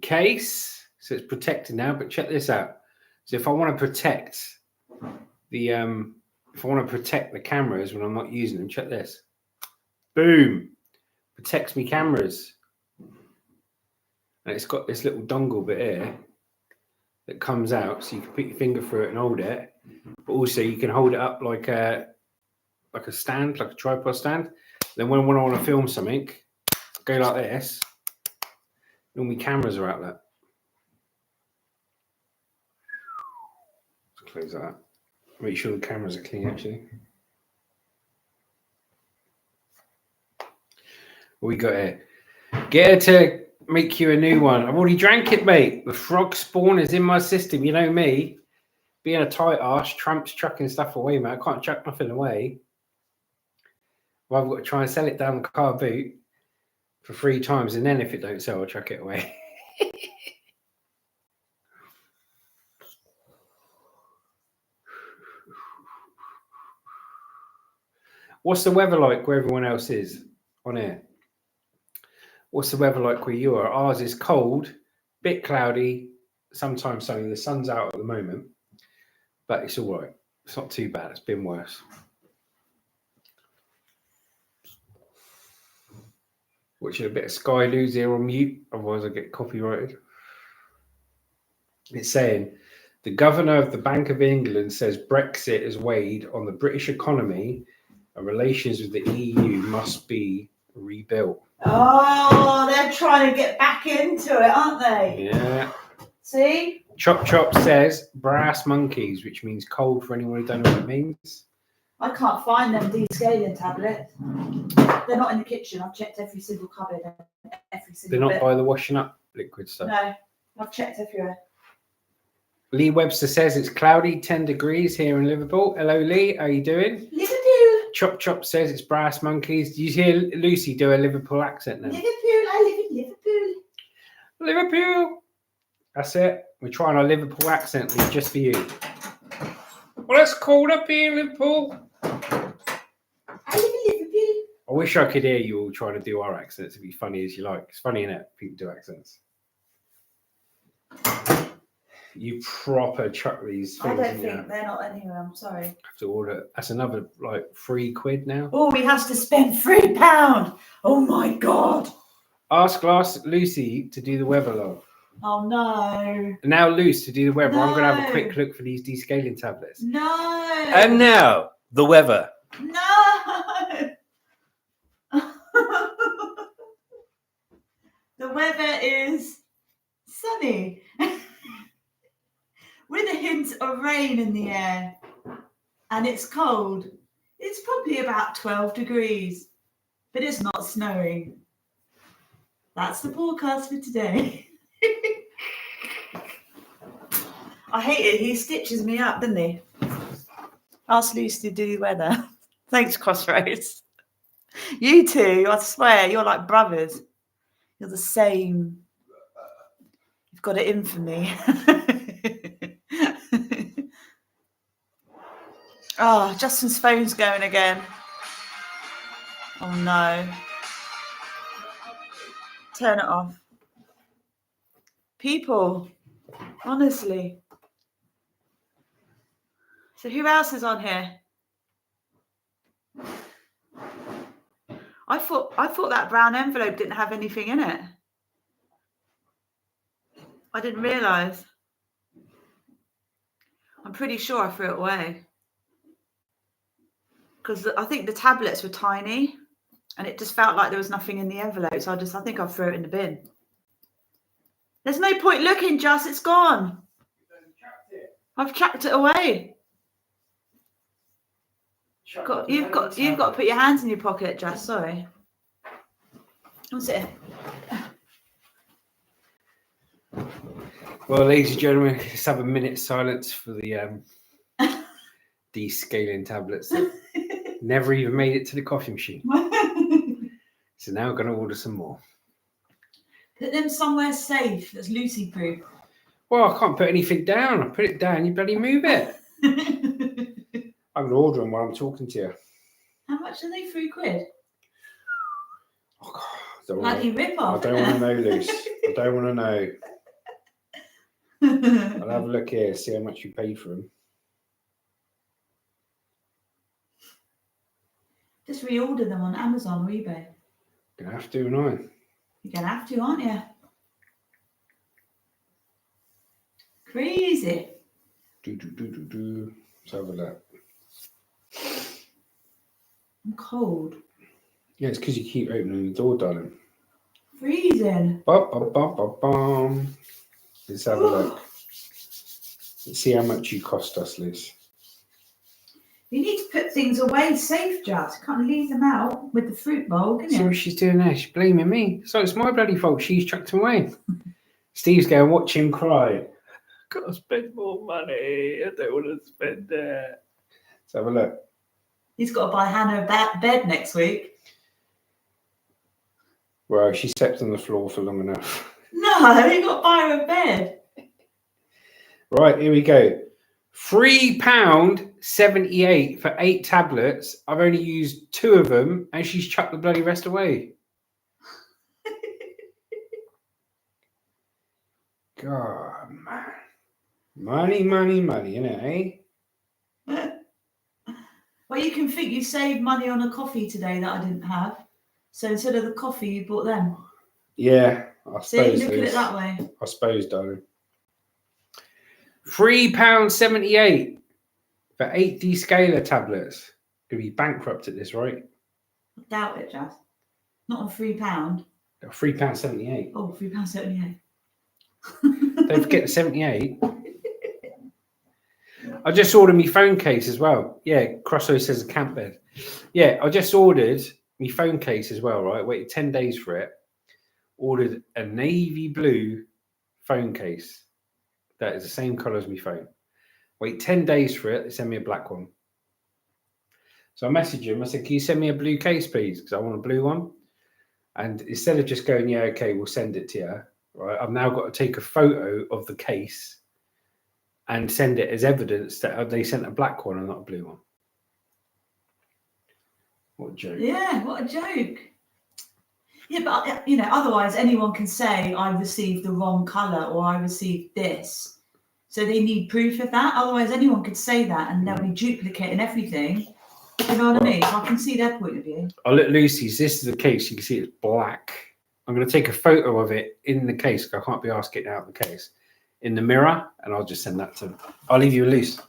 case. So it's protected now. But check this out. So if I want to protect the cameras when I'm not using them, check this. Boom. Protects me cameras. And it's got this little dongle bit here that comes out, so you can put your finger through it and hold it. But also you can hold it up like a stand, like a tripod stand. Then when I want to film something, go like this. All my cameras are out there. Let's close that. Make sure the cameras are clean, actually. What we got here? Get her to make you a new one. I've already drank it, mate. The frog spawn is in my system. You know me. being a tight arse, tramps chucking stuff away, man. I can't chuck nothing away. Well, I've got to try and sell it down the car boot for 3 times, and then if it don't sell, I'll chuck it away. What's the weather like where everyone else is on air? What's the weather like where you are? Ours is cold, bit cloudy, sometimes sunny. The sun's out at the moment, but it's all right. It's not too bad. It's been worse. Watching a bit of Sky News here on mute, otherwise I get copyrighted. It's saying, the governor of the Bank of England says Brexit has weighed on the British economy and relations with the EU must be rebuilt. Oh, they're trying to get back into it, aren't they? Yeah. See? Chop Chop says brass monkeys, which means cold for anyone who don't know what it means. I can't find them descaling tablets. They're not in the kitchen. I've checked every single cupboard. Every single They're not bit. by the washing up liquid stuff. No, I've checked everywhere. Lee Webster says it's cloudy, 10 degrees here in Liverpool. Hello, Lee. How you doing? Liverpool. Chop Chop says it's brass monkeys. Do you hear Lucy do a Liverpool accent now? Liverpool. I live in Liverpool. Liverpool. That's it. We're trying our Liverpool accent, Lee, just for you. Well, it's cold up here in Liverpool. I live in Liverpool. I wish I could hear you all trying to do our accents. It'd be funny as you like. It's funny, innit? People do accents. You proper chuck these things. I don't think they're not anywhere. I'm sorry. Have to order. That's another like £3 now. Oh, we have to spend £3. Oh my God. Ask Lucy to do the weather, love. Oh no. And now Luce to do the weather. I'm going to have a No. quick look for these descaling tablets. No. And now the weather. No. The weather is sunny with a hint of rain in the air, and it's cold. It's probably about 12 degrees, but it's not snowing. That's the forecast for today. I hate it. He stitches me up, doesn't he? Ask Lucy to do the weather. Thanks, Crossroads. You two, I swear, you're like brothers. You're the same. You've got it in for me. Oh, Justin's phone's going again. Oh no. Turn it off. People, honestly. So who else is on here? I thought that brown envelope didn't have anything in it. I didn't realise. I'm pretty sure I threw it away. Because I think the tablets were tiny and it just felt like there was nothing in the envelope. So I think I'll throw it in the bin. There's no point looking, Just. It's gone. I've chucked it away. You've got to put your hands in your pocket, Just. Sorry. What's it? Well, ladies and gentlemen, let's have a minute's silence for the descaling tablets that never even made it to the coffee machine. So now I'm going to order some more. Put them somewhere safe that's Lucy proof. Well, I can't put anything down. I put it down, you bloody move it. I'm going to order them while I'm talking to you. How much are they? £3? Oh, God, Bloody rip-off. I don't want to know, Luce. I don't want to know. I'll have a look here, see how much you paid for them. Just reorder them on Amazon or eBay. Gonna have to, aren't I? You're going to have to, aren't you? Crazy. Let's have a look. I'm cold. Yeah, it's because you keep opening the door, darling. Freezing. Ba-ba-ba-ba-bum. Let's have a look. Let's see how much you cost us, Liz. You need to put things away safe, Just. Can't leave them out with the fruit bowl, can See you? what she's doing there? She's blaming me. So it's my bloody fault. She's chucked them away. Steve's going, watch him cry. Gotta spend more money. I don't want to spend it. Let's have a look. He's got to buy Hannah a bed next week. Well, she slept on the floor for long enough. No, you got to buy her a bed. Right, here we go. £3.78 for 8 tablets. I've only used 2 of them, and she's chucked the bloody rest away. God, man. Money, innit, eh? Well, you can think you saved money on a coffee today that I didn't have. So instead of the coffee, you bought them. Yeah, I suppose. See, look at it that way. I suppose, darling. £3.78 for 8 descaler tablets. Gonna be bankrupt at this, right? I doubt it, Jazz. Not on £3. £3.78. Oh, £3.78. Don't forget the 78. I just ordered my phone case as well. Yeah, Crosso says a camp bed. Yeah, I just ordered my phone case as well, right? Waited 10 days for it. Ordered a navy blue phone case that is the same colour as my phone. Wait 10 days for it. They send me a black one. So I messaged him. I said, can you send me a blue case, please? Because I want a blue one. And instead of just going, yeah, okay, we'll send it to you, right? I've now got to take a photo of the case and send it as evidence that they sent a black one and not a blue one. What a joke. Yeah, what a joke. Yeah, but, you know, otherwise anyone can say I received the wrong colour or I received this. So they need proof of that. Otherwise anyone could say that and they'll be duplicating everything. You know what I mean? So I can see their point of view. I'll let Lucy's. This is the case. You can see it's black. I'm going to take a photo of it in the case because I can't be asked to get out of the case. In the mirror, and I'll just send that to them. I'll leave you loose.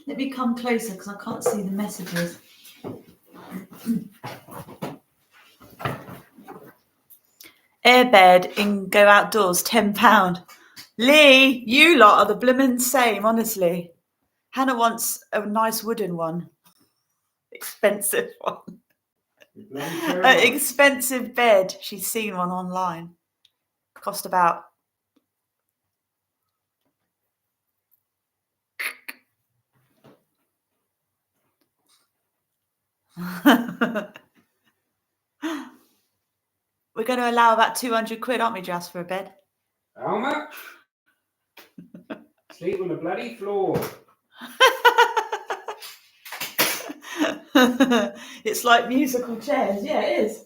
Let me come closer because I can't see the messages. Airbed in Go Outdoors, £10. Lee, you lot are the blooming same, honestly. Hannah wants a nice wooden one. Expensive one. An expensive bed. She's seen one online. Cost about... We're going to allow about 200 quid, aren't we, Jazz, for a bed? How much? Sleep on the bloody floor. It's like musical chairs. Yeah, it is.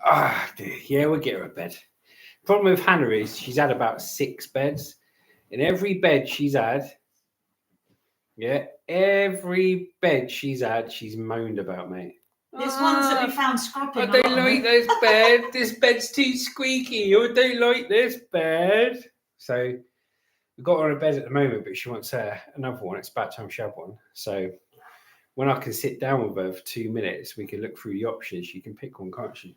Ah, dear. Yeah, we'll get her a bed. Problem with Hannah is she's had about 6 beds. In every bed she's had, every bed she's had, she's moaned about, mate. There's ones that we found scrapping. I don't like this bed. This bed's too squeaky. I don't like this bed. So we've got her on a bed at the moment, but she wants another one. It's about time she had one. So when I can sit down with her for 2 minutes, we can look through the options. She can pick one, can't she?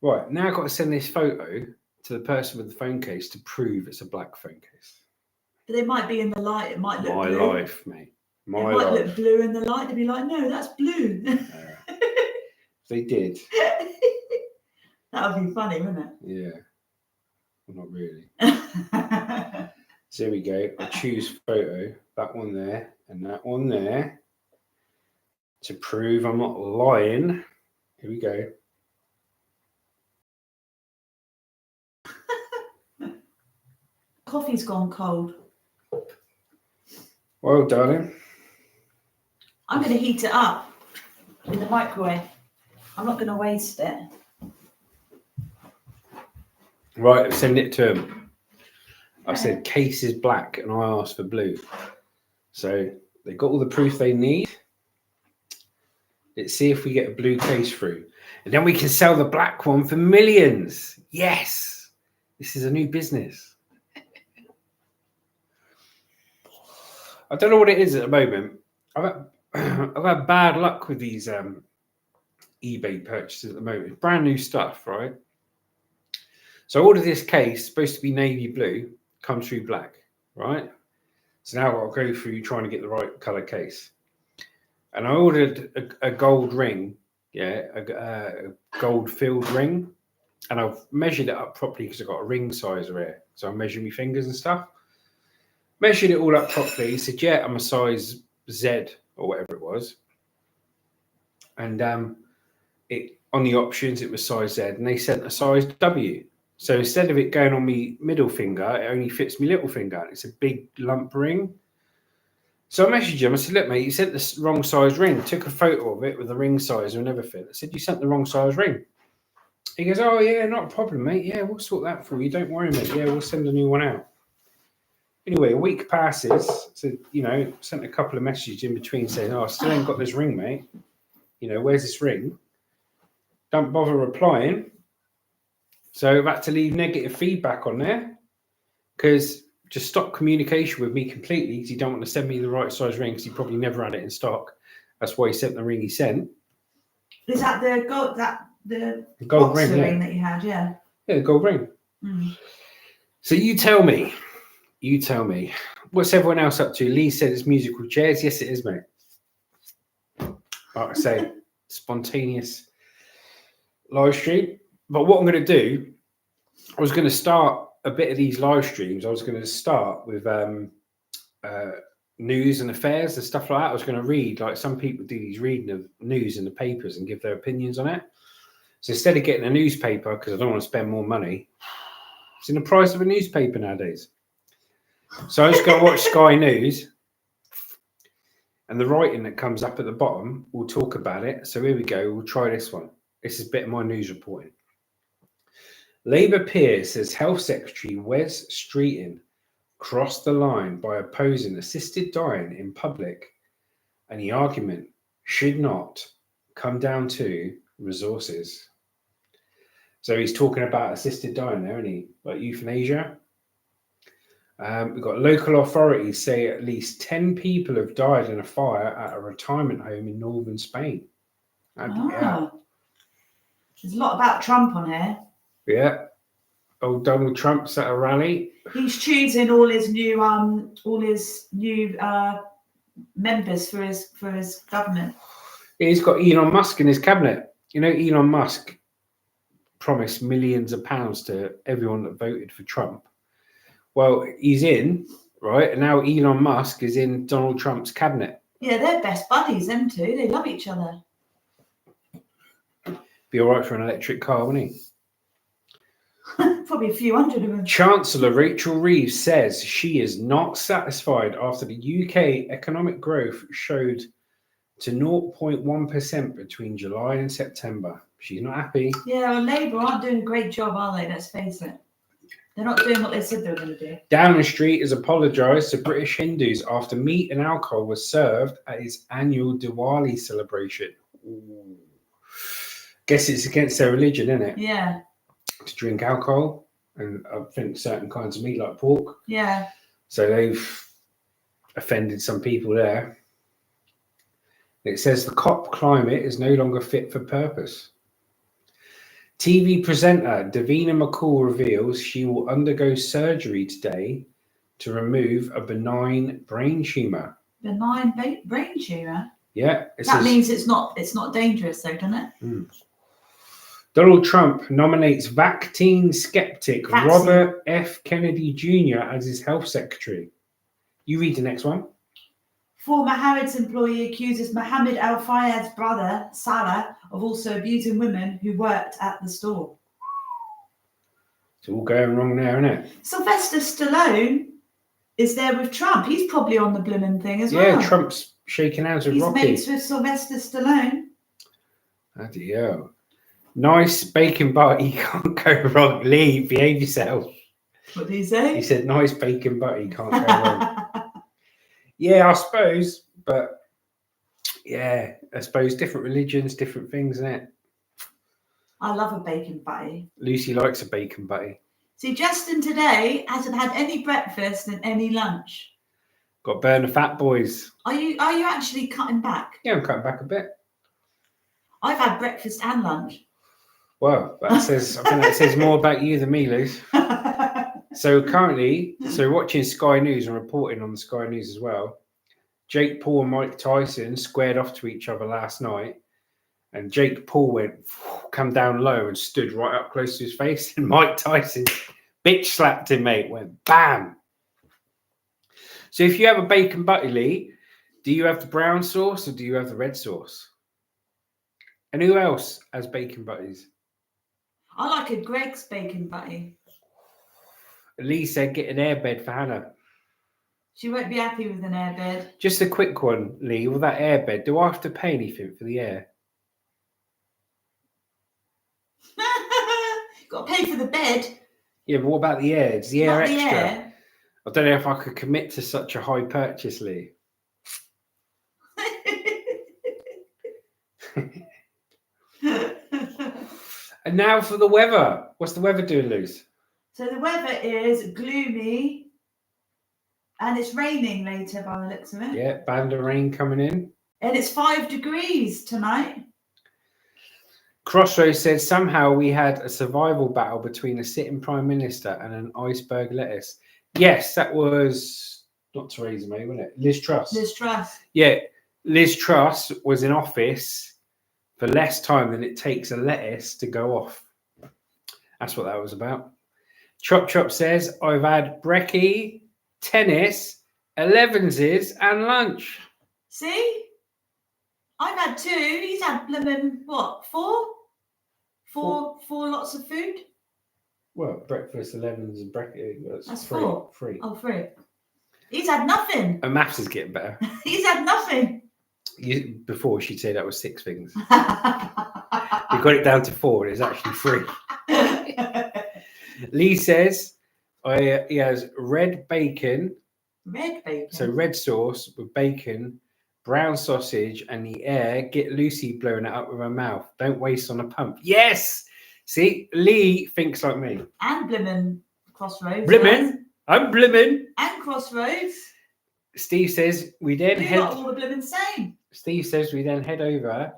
Right, now I've got to send this photo to the person with the phone case to prove it's a black phone case. But they might be in the light. It might look My blue. life, mate. It might look blue in the light. They'd be like, no, that's blue. They did. That would be funny, wouldn't it? Yeah. Well, not really. So here we go. I choose photo. That one there and that one there. To prove I'm not lying. Here we go. Coffee's gone cold. Well, darling. I'm going to heat it up in the microwave. I'm not going to waste it. Right, I've sent it to him. I said case is black and I asked for blue. So they got all the proof they need. Let's see if we get a blue case through. And then we can sell the black one for millions. Yes. This is a new business. I don't know what it is at the moment. I've had bad luck with these eBay purchases at the moment. Brand new stuff, right? So I ordered this case, supposed to be navy blue, comes through black, right? So now I'll go through trying to get the right color case. And I ordered a gold ring, a gold filled ring. and I've measured it up properly because I've got a ring sizer here. So I'm measuring my fingers and stuff. Measured it all up properly. He said, yeah, I'm a size Z or whatever it was. And it on the options, it was size Z. And they sent a size W. So instead of it going on my middle finger, it only fits my little finger. It's a big lump ring. So I messaged him. I said, look, mate, you sent the wrong size ring. Took a photo of it with the ring size and everything. I said, you sent the wrong size ring. He goes, oh, yeah, not a problem, mate. Yeah, we'll sort that for you. Don't worry, mate. Yeah, we'll send a new one out. Anyway, a week passes. So, sent a couple of messages in between saying, oh, I still ain't got this ring, mate. Where's this ring? Don't bother replying. So I've had to leave negative feedback on there because just stop communication with me completely because he don't want to send me the right size ring because he probably never had it in stock. That's why he sent the ring he sent. Is that the gold? The gold ring, ring that you had? Yeah. Yeah, the gold ring. So you tell me. What's everyone else up to? Lee said it's musical chairs. Yes, it is, mate. Like I say, spontaneous live stream. But what I'm going to do, I was going to start a bit of these live streams. I was going to start with news and affairs and stuff like that. I was going to read, like some people do these reading of news in the papers and give their opinions on it. So instead of getting a newspaper, because I don't want to spend more money, it's in the price of a newspaper nowadays. So I was going to watch Sky News, and the writing that comes up at the bottom will talk about it. So here we go. We'll try this one. This is a bit of my news reporting. Labour peer says Health Secretary Wes Streeting crossed the line by opposing assisted dying in public, and the argument should not come down to resources. So he's talking about assisted dying there, isn't he? Like euthanasia. We've got local authorities say at least 10 people have died in a fire at a retirement home in northern Spain. There's a lot about Trump on here. Yeah. Old Donald Trump's at a rally. He's choosing all his new members for his government. He's got Elon Musk in his cabinet. Elon Musk promised millions of pounds to everyone that voted for Trump. Well, he's in, right? And now Elon Musk is in Donald Trump's cabinet. Yeah, they're best buddies, them two. They love each other. Be all right for an electric car, wouldn't he? Probably a few hundred of them. Chancellor Rachel Reeves says she is not satisfied after the UK economic growth showed to 0.1% between July and September. She's not happy. Yeah, well, Labour aren't doing a great job, are they? Let's face it. They're not doing what they said they were going to do. Downing Street has apologised to British Hindus after meat and alcohol was served at its annual Diwali celebration. Ooh. Guess it's against their religion, isn't it? Yeah. To drink alcohol and I think certain kinds of meat like pork. Yeah. So they've offended some people there. It says the COP climate is no longer fit for purpose. TV presenter Davina McCall reveals she will undergo surgery today to remove a benign brain tumour. Benign brain tumour? Yeah. That means it's not dangerous though, doesn't it? Donald Trump nominates vaccine skeptic Robert F. Kennedy Jr. as his health secretary. You read the next one. Former Harrods employee accuses Mohammed Al-Fayed's brother, Salah, of also abusing women who worked at the store. It's all going wrong there, isn't it? Sylvester Stallone is there with Trump. He's probably on the blooming thing as well. Yeah, Trump's shaking hands with Rocky. He's mates with Sylvester Stallone. Bloody hell. Nice bacon butty, can't go wrong. Lee, behave yourself. What did he say? He said, nice bacon butty, can't go wrong. Yeah, I suppose. But, yeah, I suppose different religions, different things, isn't it? I love a bacon butty. Lucy likes a bacon butty. See, Justin today hasn't had any breakfast and any lunch. Got to burn the fat boys. Are you actually cutting back? Yeah, I'm cutting back a bit. I've had breakfast and lunch. Well, I think that says more about you than me, Luce. So currently, watching Sky News and reporting on the Sky News as well, Jake Paul and Mike Tyson squared off to each other last night, And Jake Paul went, come down low and stood right up close to his face. And Mike Tyson bitch slapped him, mate. Went bam. So if you have a bacon butty, Lee, do you have the brown sauce or do you have the red sauce? And who else has bacon butties? I like a Greg's bacon butty. Lee said get an airbed for Hannah. She won't be happy with an airbed. Just a quick one, Lee. With that airbed, do I have to pay anything for the air? Got to pay for the bed. Yeah, but what about the air? Is the air Not the extra? air. I don't know if I could commit to such a high purchase, Lee. And now for the weather. What's the weather doing, Luz? So the weather is gloomy and it's raining later by the looks of it. Yeah, band of rain coming in. And it's 5 degrees tonight. Crossroads said somehow we had a survival battle between a sitting prime minister and an iceberg lettuce. Yes, that was not Theresa May, wasn't it? Liz Truss. Liz Truss. Yeah, Liz Truss was in office for less time than it takes a lettuce to go off. That's what that was about. Chop Chop says, I've had brekkie, tennis, 11s and lunch. See? I've had 2. He's had blooming, what, 4? Four lots of food? Well, breakfast, 11s and brekkie. That's free, 4. Free. Oh, 3. He's had nothing. And maths is getting better. He's had nothing. Before she'd say that was 6 things. We got it down to 4. It's actually 3. Lee says he has red bacon. Red bacon. So red sauce with bacon, brown sausage, and the air. Get Lucy blowing it up with her mouth. Don't waste on a pump. Yes. See, Lee thinks like me. And blimmin' Crossroads. Blimmin'. I'm blimmin'. And Crossroads. Steve says we then You're not all the blimmin' same. Steve says we then head over,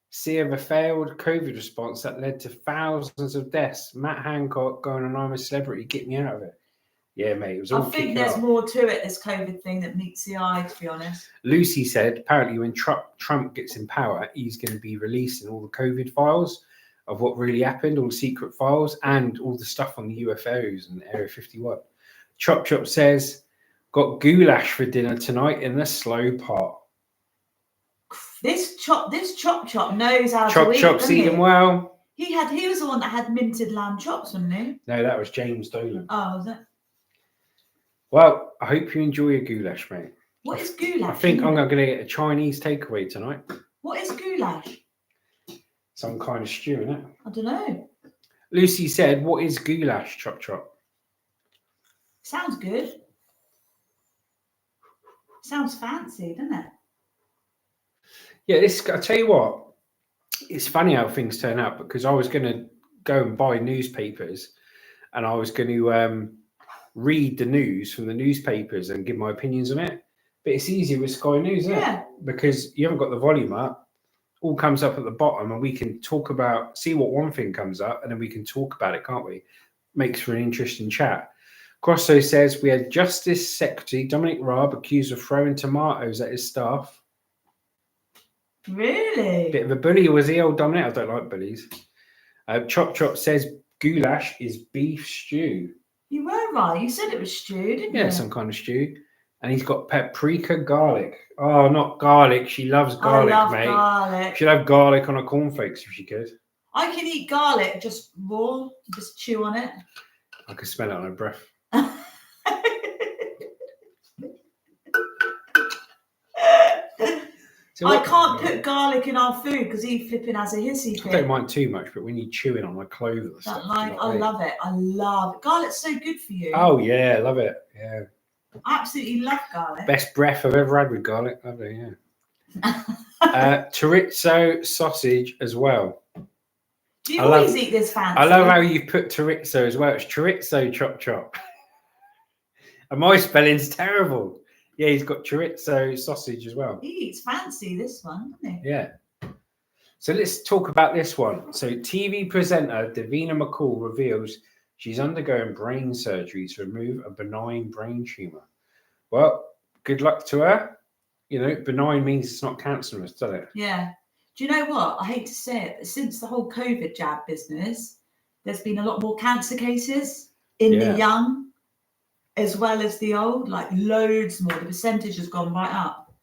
see of a failed COVID response that led to thousands of deaths. Matt Hancock going on I'm a Celebrity, get me out of it. Yeah, mate, it was all I think there's more to it, this COVID thing, that meets the eye, to be honest. Lucy said apparently when Trump gets in power, he's going to be releasing all the COVID files of what really happened, all the secret files, and all the stuff on the UFOs and Area 51. Chop Chop says, got goulash for dinner tonight in the slow pot. This chop knows how to Chop eat. Chop's eating well. He was the one that had minted lamb chops, wasn't he? No, that was James Dolan. Oh, was it? Well, I hope you enjoy your goulash, mate. What is goulash? I think I'm going to get a Chinese takeaway tonight. What is goulash? Some kind of stew, innit? I don't know. Lucy said, what is goulash, Chop Chop? Sounds good. Sounds fancy, doesn't it? Yeah, I tell you what, it's funny how things turn out, because I was going to go and buy newspapers and I was going to read the news from the newspapers and give my opinions on it. But it's easier with Sky News, isn't it? Because you haven't got the volume up. All comes up at the bottom and we can talk about, see what one thing comes up and then we can talk about it, can't we? Makes for an interesting chat. Crosso says we had Justice Secretary Dominic Raab accused of throwing tomatoes at his staff. Really? Bit of a bully, was he, old Dominic? I don't like bullies. Chop Chop says goulash is beef stew. You were right. You said it was stew, didn't you? Yeah, some kind of stew. And he's got paprika garlic. Oh, not garlic. She loves garlic, I love mate. Garlic. She'd have garlic on her cornflakes if she could. I can eat garlic just raw, just chew on it. I can smell it on her breath. So I can't put garlic in our food because he flipping has a hissy fit. I don't mind too much, but when you're chewing on my clothes and stuff. I love it. I love it. Garlic's so good for you. Oh, yeah, love it. Yeah. I absolutely love garlic. Best breath I've ever had with garlic. Lovely, yeah. Chorizo sausage as well. Do you always eat this fancy? I love how you put chorizo as well. It's chorizo Chop Chop. And my spelling's terrible. Yeah, he's got chorizo sausage as well. He eats fancy, this one, doesn't he? Yeah. So let's talk about this one. So TV presenter Davina McCall reveals she's undergoing brain surgery to remove a benign brain tumor. Well, good luck to her. You know, benign means it's not cancerous, doesn't it? Yeah. Do you know what? I hate to say it, but since the whole COVID jab business, there's been a lot more cancer cases in the young as well as the old, like loads more. The percentage has gone right up.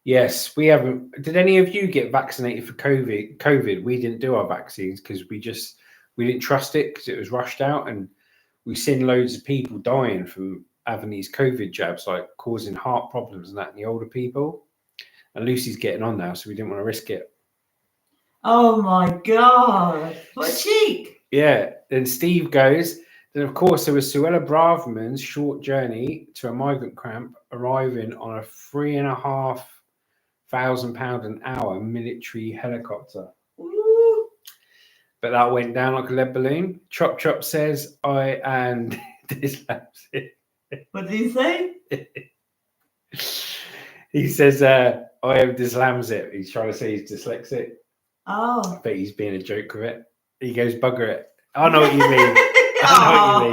Yes, we haven't. Did any of you get vaccinated for COVID? We didn't do our vaccines because we didn't trust it because it was rushed out, and we've seen loads of people dying from having these COVID jabs, like causing heart problems and that in the older people. And Lucy's getting on now, so we didn't want to risk it. Oh my God. What a cheek. Yeah. Then Steve goes, then of course there was Suella Braverman's short journey to a migrant camp, arriving on a £3,500 an hour military helicopter. Ooh. But that went down like a lead balloon. Chop Chop says, and this What did he say? He says, I am dyslamsic. He's trying to say he's dyslexic. Oh. But he's being a joke with it. He goes, bugger it. I know what you mean. I know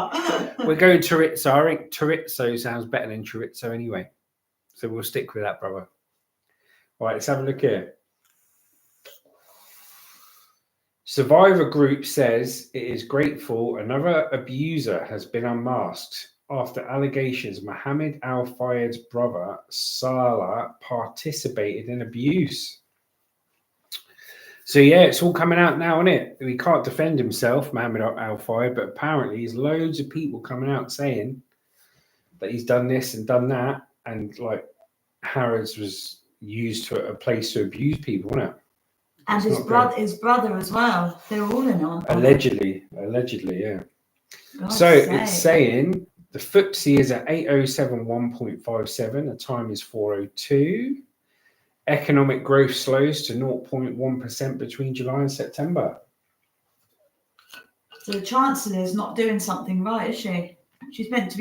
what you mean. We're going chorizo. I think chorizo sounds better than chorizo anyway. So we'll stick with that, brother. All right, let's have a look here. Survivor Group says it is grateful another abuser has been unmasked after allegations Mohammed Al Fayed's brother Salah participated in abuse. So yeah, it's all coming out now, isn't it? He can't defend himself, Mohammed Al Fayed, but apparently there's loads of people coming out saying that he's done this and done that, and like Harrods was used to a place to abuse people, wasn't it? And his brother as well. They're all in on. Allegedly, yeah. So it's saying the FTSE is at 8071.57. The time is 4:02. Economic growth slows to 0.1% between July and September. So the Chancellor is not doing something right, is she? It's meant to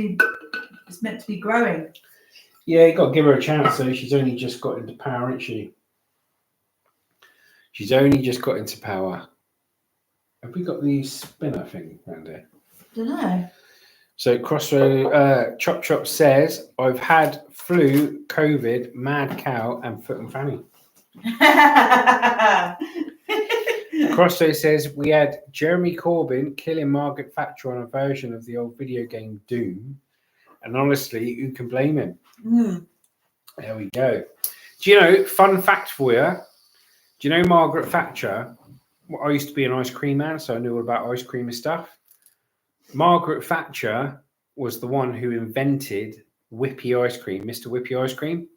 be growing. Yeah, you got to give her a chance, though. She's only just got into power, isn't she? She's only just got into power. Have we got the spinner thing around here? Don't know. So Crossroad Chop Chop says, I've had flu, COVID, mad cow, and foot and fanny. Crossroad says, we had Jeremy Corbyn killing Margaret Thatcher on a version of the old video game Doom. And honestly, who can blame him? There we go. Do you know, fun fact for you, do you know Margaret Thatcher? Well, I used to be an ice cream man, so I knew all about ice cream and stuff. Margaret Thatcher was the one who invented Whippy ice cream, Mr. Whippy ice cream.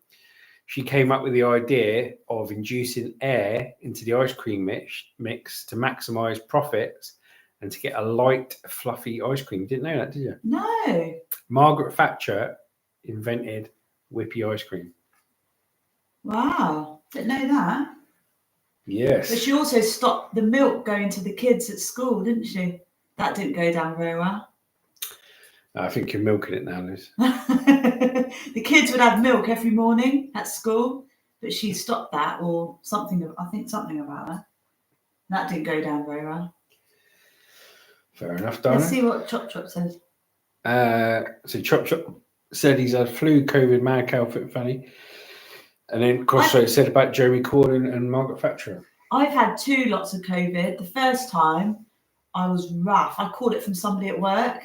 She came up with the idea of inducing air into the ice cream mix to maximize profits and to get a light, fluffy ice cream. You didn't know that, did you? No. Margaret Thatcher invented Whippy ice cream. Wow. Didn't know that. Yes. But she also stopped the milk going to the kids at school, didn't she? That didn't go down very well. I think you're milking it now, Liz. The kids would have milk every morning at school, but she stopped that, or something. I think something about that. That didn't go down very well. Fair enough, Donna. Let's see what Chop Chop says. So Chop Chop said he's had flu, COVID, mad cow, foot and fanny. And then Crossroads said about Jeremy Corbyn and Margaret Thatcher. I've had 2 lots of COVID. The first time, I was rough. I caught it from somebody at work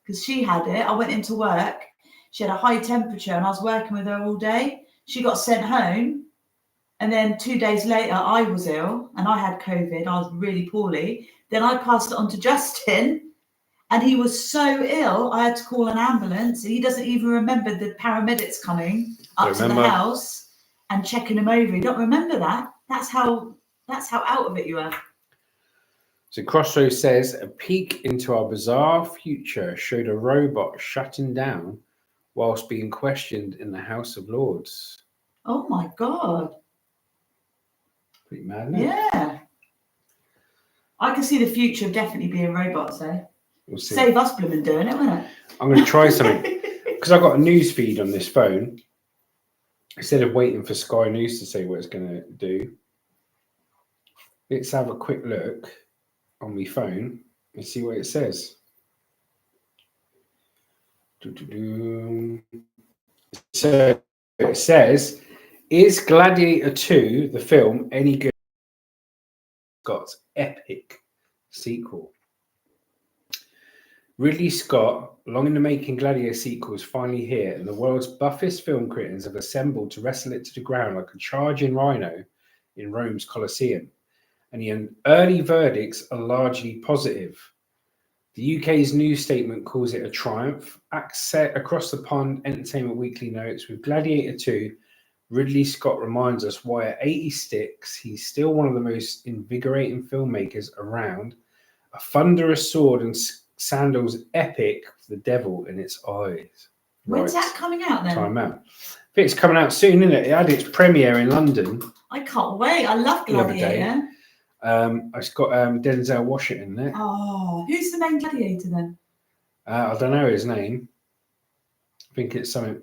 because she had it. I went into work. She had a high temperature and I was working with her all day. She got sent home. And then 2 days later, I was ill and I had COVID. I was really poorly. Then I passed it on to Justin and he was so ill, I had to call an ambulance. He doesn't even remember the paramedics coming up to the house and checking him over. You don't remember that? That's how out of it you are. So Crossroads says a peek into our bizarre future showed a robot shutting down whilst being questioned in the House of Lords. Oh my God. Pretty mad, isn't it? Yeah. I can see the future of definitely being robots, though. We'll see. Save us blooming doing it, won't it? I'm going to try something because I've got a news feed on this phone. Instead of waiting for Sky News to say what it's going to do, let's have a quick look on my phone and see what it says. So it says Is Gladiator 2, the film, any good? Scott's epic sequel. Ridley Scott, long in the making Gladiator sequel, is finally here, and the world's buffest film critics have assembled to wrestle it to the ground like a charging rhino in Rome's Colosseum. And the early verdicts are largely positive. The UK's news statement calls it a triumph. Across the pond, Entertainment Weekly notes, with Gladiator 2, Ridley Scott reminds us why at 86 he's still one of the most invigorating filmmakers around. A thunderous sword and sandals epic with the devil in its eyes. When's that coming out then? Time out. I think it's coming out soon, isn't it? It had its premiere in London. I can't wait. I love Gladiator. It's got Denzel Washington in it. Oh, who's the main gladiator then? I don't know his name. I think it's something.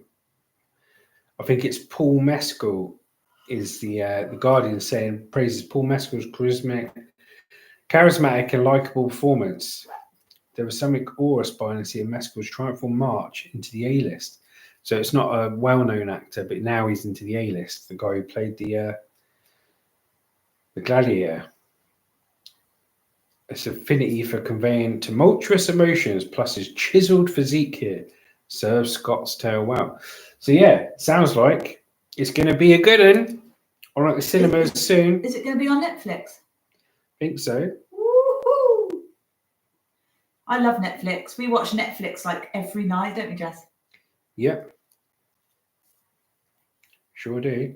I think it's Paul Mescal. Is the Guardian saying praises Paul Mescal's charismatic and likable performance. There was something awe-inspiring to see Mescal's triumphal march into the A-list. So it's not a well-known actor, but now he's into the A-list. The guy who played the Gladiator. Its affinity for conveying tumultuous emotions, plus his chiseled physique here, serves Scott's tale well. So yeah, sounds like it's going to be a good one. On at the cinemas soon. Is it going to be on Netflix? I think so. Woohoo! I love Netflix. We watch Netflix like every night, don't we, Jess? Yep. Sure do.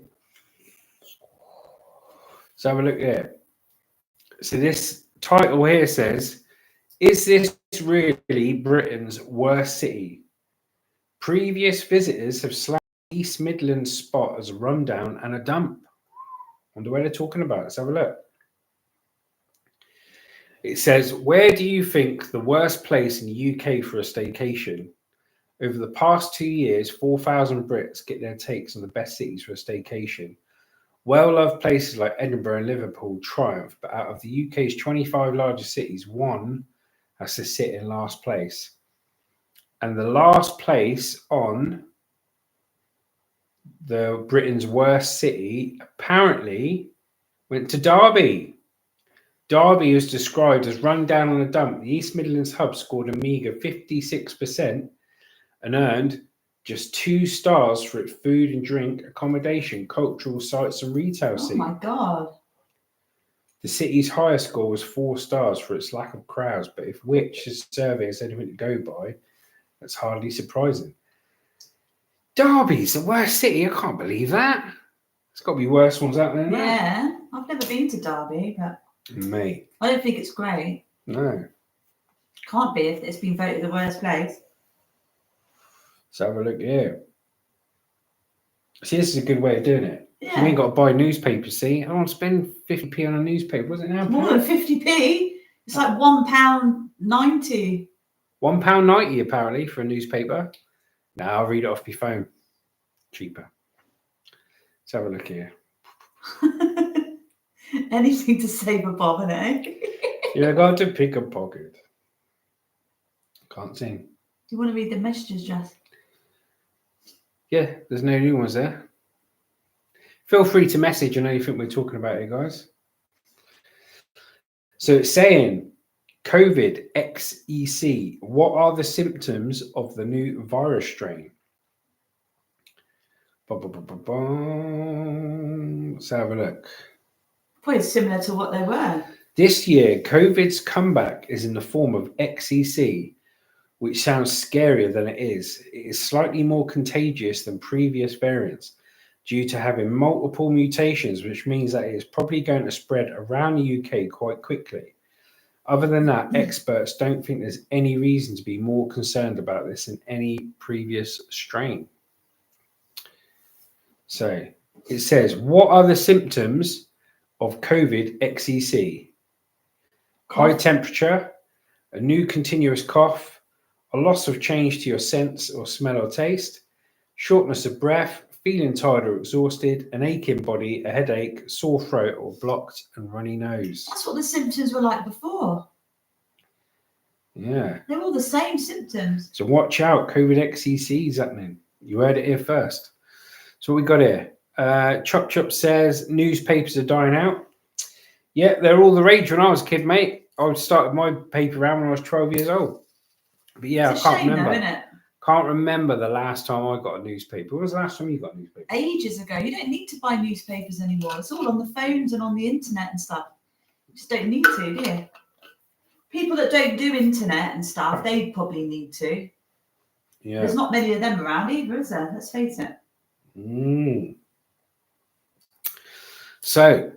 So have a look there. So this title here says, is this really Britain's worst city? Previous visitors have slammed East Midlands spot as a rundown and a dump. Wonder what they're talking about. Let's have a look. It says, where do you think the worst place in the UK for a staycation? Over the past 2 years, 4,000 Brits get their takes on the best cities for a staycation. Well-loved places like Edinburgh and Liverpool triumph, but out of the UK's 25 largest cities, one has to sit in last place. And the last place on the Britain's worst city apparently went to Derby. Derby was described as run down on a dump. The East Midlands hub scored a meagre 56% and earned just 2 stars for its food and drink, accommodation, cultural sites and retail scene. Oh my God. The city's highest score was 4 stars for its lack of crowds, but if Which's survey is anything to go by, that's hardly surprising. Derby's the worst city? I can't believe that. There's got to be worse ones out there than that. Yeah, I've never been to Derby, but Mate. I don't think it's great. No. Can't be if it's been voted the worst place. Let's have a look here. See, this is a good way of doing it. Yeah. You ain't got to buy newspapers, see? I don't spend 50p on a newspaper. What's it now? More than 50p. It's like £1.90. £1.90 apparently for a newspaper. Now I'll read it off my phone. Cheaper. Let's have a look here. Anything to save a bob, eh? You got to pick a pocket. Can't sing. Do you want to read the messages, Jess? Yeah, there's no new ones there. Feel free to message on anything we're talking about here, guys. So it's saying, COVID XEC, what are the symptoms of the new virus strain? Let's have a look. Probably similar to what they were. This year, COVID's comeback is in the form of XEC, which sounds scarier than it is. It is slightly more contagious than previous variants due to having multiple mutations, which means that it is probably going to spread around the UK quite quickly. Other than that, experts don't think there's any reason to be more concerned about this than any previous strain. So it says, what are the symptoms of COVID XEC? High temperature, a new continuous cough, a loss of change to your sense or smell or taste, shortness of breath, feeling tired or exhausted, an aching body, a headache, sore throat or blocked and runny nose. That's what the symptoms were like before. Yeah. They're all the same symptoms. So watch out, COVID XEC is happening. You heard it here first. So what we got here? Chop Chop says newspapers are dying out. Yeah, they're all the rage when I was a kid, mate. I started my paper round when I was 12 years old. But yeah, It's a I can't shame, remember. though, isn't it? Can't remember the last time I got a newspaper. When was the last time you got a newspaper? Ages ago. You don't need to buy newspapers anymore. It's all on the phones and on the internet and stuff. You just don't need to, do you? People that don't do internet and stuff, they probably need to. Yeah. There's not many of them around either, is there? Let's face it. So,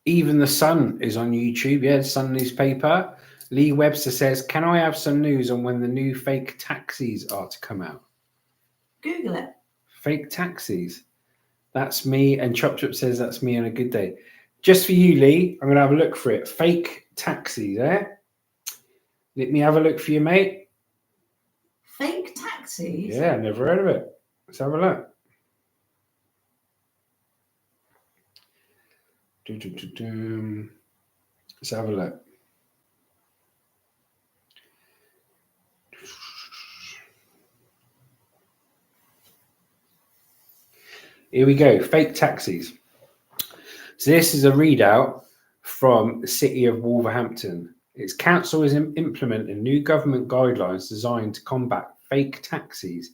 even the Sun is on YouTube. Yeah, the Sun newspaper. Lee Webster says, "Can I have some news on when the new fake taxis are to come out?" Google it. Fake taxis. That's me. And Chop Chop says that's me on a good day. Just for you, Lee. I'm going to have a look for it. Fake taxis, eh? Let me have a look for you, mate. Fake taxis? Yeah, never heard of it. Let's have a look. Let's have a look. Here we go. Fake taxis. So this is a readout from the city of Wolverhampton. Its council is implementing new government guidelines designed to combat fake taxis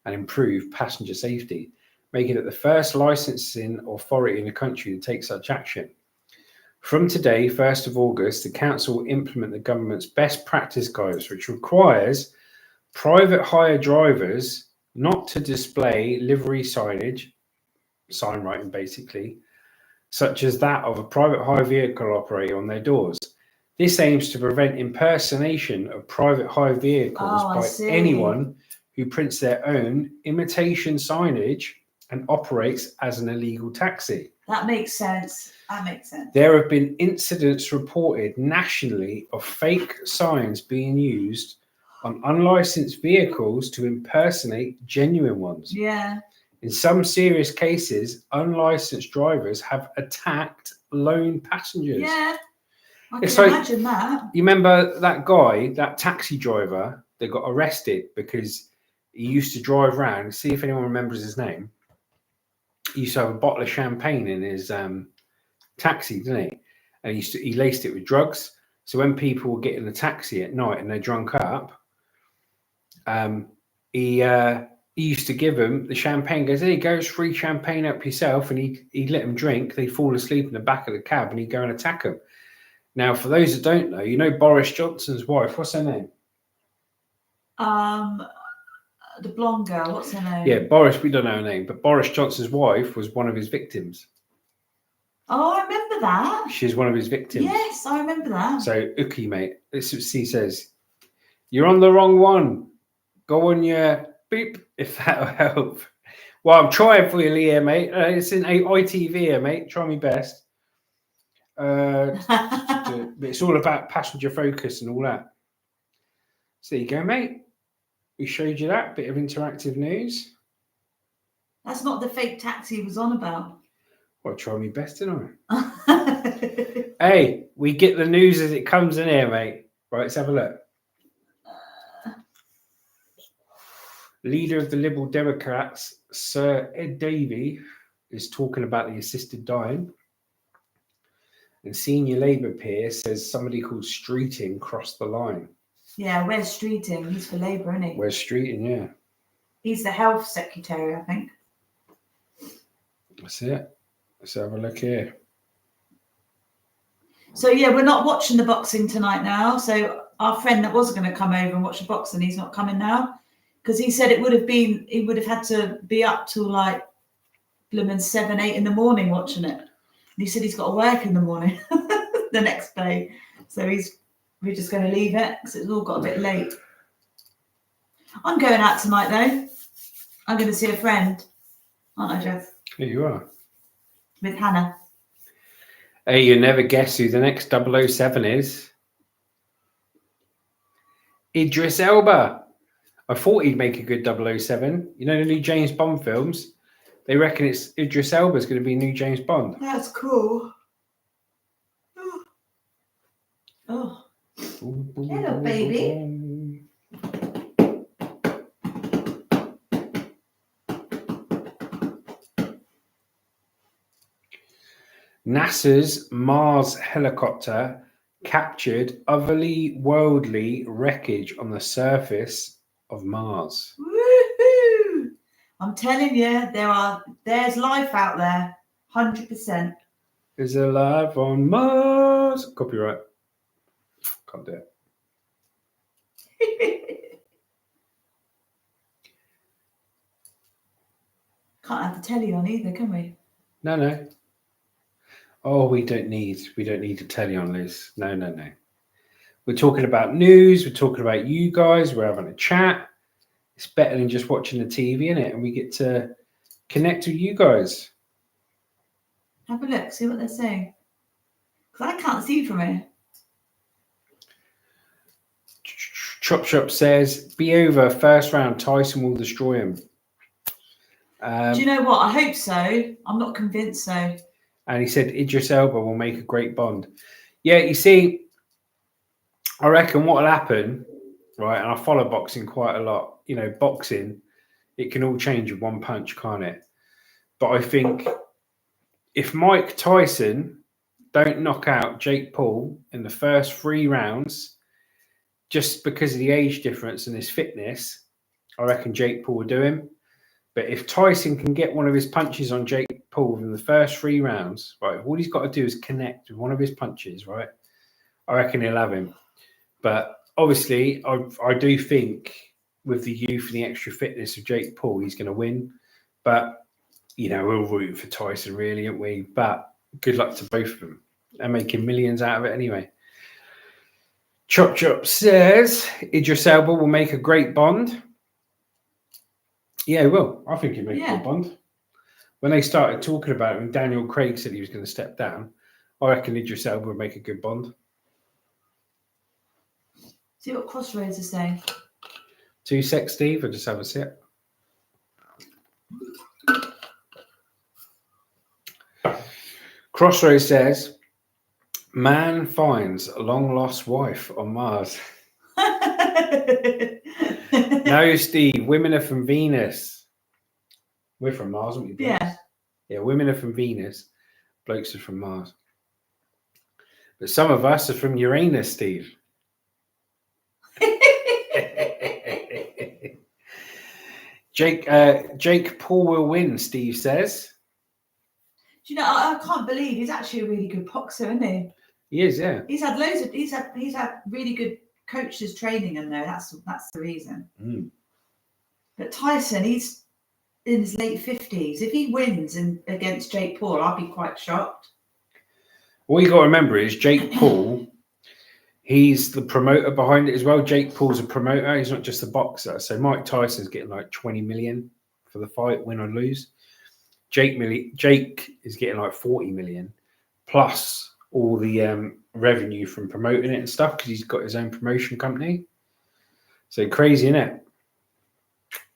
and improve passenger safety, making it the first licensing authority in the country to take such action. From today, 1st of August, the council will implement the government's best practice guidance, which requires private hire drivers not to display livery signage, sign writing basically, such as that of a private hire vehicle operator on their doors. This aims to prevent impersonation of private hire vehicles by anyone who prints their own imitation signage and operates as an illegal taxi. That makes sense. That makes sense. There have been incidents reported nationally of fake signs being used on unlicensed vehicles to impersonate genuine ones. Yeah. In some serious cases, unlicensed drivers have attacked lone passengers. Yeah, I can imagine that. You remember that guy, that taxi driver that got arrested because he used to drive around, see if anyone remembers his name. He used to have a bottle of champagne in his taxi, didn't he? And he laced it with drugs. So when people would get in the taxi at night and they're drunk up, he used to give them the champagne. Goes, there you go, it's free champagne up yourself. And he'd let them drink. They'd fall asleep in the back of the cab and he'd go and attack them. Now, for those that don't know, you know Boris Johnson's wife. What's her name? The blonde girl. What's her name? Yeah, Boris. We don't know her name, but Boris Johnson's wife was one of his victims. Oh, I remember that. She's one of his victims. Yes, I remember that. So, Uki, mate, this is what she says. You're on the wrong one. Go on your beep, if that'll help. Well, I'm trying for you, Leah, mate. It's in ITV here, mate. Try my best. It's all about passenger focus and all that. So there you go, mate. We showed you that bit of interactive news. That's not the fake taxi he was on about. Well, I try my best, didn't I? Hey, we get the news as it comes in here, mate. Right, let's have a look. Leader of the Liberal Democrats, Sir Ed Davey, is talking about the assisted dying. And senior Labour peer says somebody called Streeting crossed the line. Yeah, where's Streeting? He's for Labour, isn't he? Where's Streeting, yeah. He's the health secretary, I think. That's it. Let's have a look here. So, yeah, we're not watching the boxing tonight now. So our friend that was going to come over and watch the boxing, he's not coming now. Because he said he would have had to be up till like blooming 7, 8 in the morning watching it. And he said he's got to work in the morning the next day. So we're just going to leave it because it's all got a bit late. I'm going out tonight though. I'm going to see a friend, aren't I, Jeff? Here you are. With Hannah. Hey, you never guess who the next 007 is. Idris Elba. I thought he'd make a good 007. You know the new James Bond films? They reckon it's Idris Elba's going to be new James Bond. That's cool. Oh. Hello, baby. NASA's Mars helicopter captured otherworldly wreckage on the surface of Mars. Woohoo! I'm telling you, there's life out there, 100%. Is there life on Mars? Copyright. Can't do it. Can't have the telly on either, can we? No. Oh, we don't need to telly on, Liz. No. We're talking about news. We're talking about you guys. We're having a chat. It's better than just watching the TV, innit? And we get to connect with you guys. Have a look, see what they're saying. Because I can't see from here. Chop Shop says, be over first round. Tyson will destroy him. Do you know what? I hope so. I'm not convinced so. And he said Idris Elba will make a great Bond. Yeah, you see, I reckon what will happen, right? And I follow boxing quite a lot. You know, boxing, it can all change with one punch, can't it? But I think if Mike Tyson don't knock out Jake Paul in the first 3 rounds, just because of the age difference and his fitness, I reckon Jake Paul will do him. But if Tyson can get one of his punches on Jake Paul in the first 3 rounds, right, all he's got to do is connect with one of his punches, right? I reckon he'll have him. But obviously, I do think with the youth and the extra fitness of Jake Paul, he's going to win. But, you know, we're all rooting for Tyson, really, aren't we? But good luck to both of them. They're making millions out of it anyway. Chop Chop says Idris Elba will make a great Bond. Yeah, he will. I think he'll make a good Bond. When they started talking about it, when Daniel Craig said he was going to step down, I reckon Idris Elba would make a good Bond. See what Crossroads is saying. 2 sec, Steve. I just have a sip. Crossroads says, man finds a long-lost wife on Mars. No, Steve. Women are from Venus. We're from Mars, aren't we? Blokes? Yeah. Yeah, women are from Venus. Blokes are from Mars. But some of us are from Uranus, Steve. Jake Paul will win, Steve says. Do you know, I can't believe he's actually a really good boxer, isn't he? He is, yeah. He's had really good coaches training in there. That's the reason. But Tyson, he's in his late 50s. If he wins against Jake Paul, I'll be quite shocked. All you got to remember is Jake Paul, he's the promoter behind it as well. Jake Paul's a promoter. He's not just a boxer. So Mike Tyson's getting like 20 million for the fight, win or lose. Jake is getting like 40 million plus all the revenue from promoting it and stuff because he's got his own promotion company. So crazy, innit?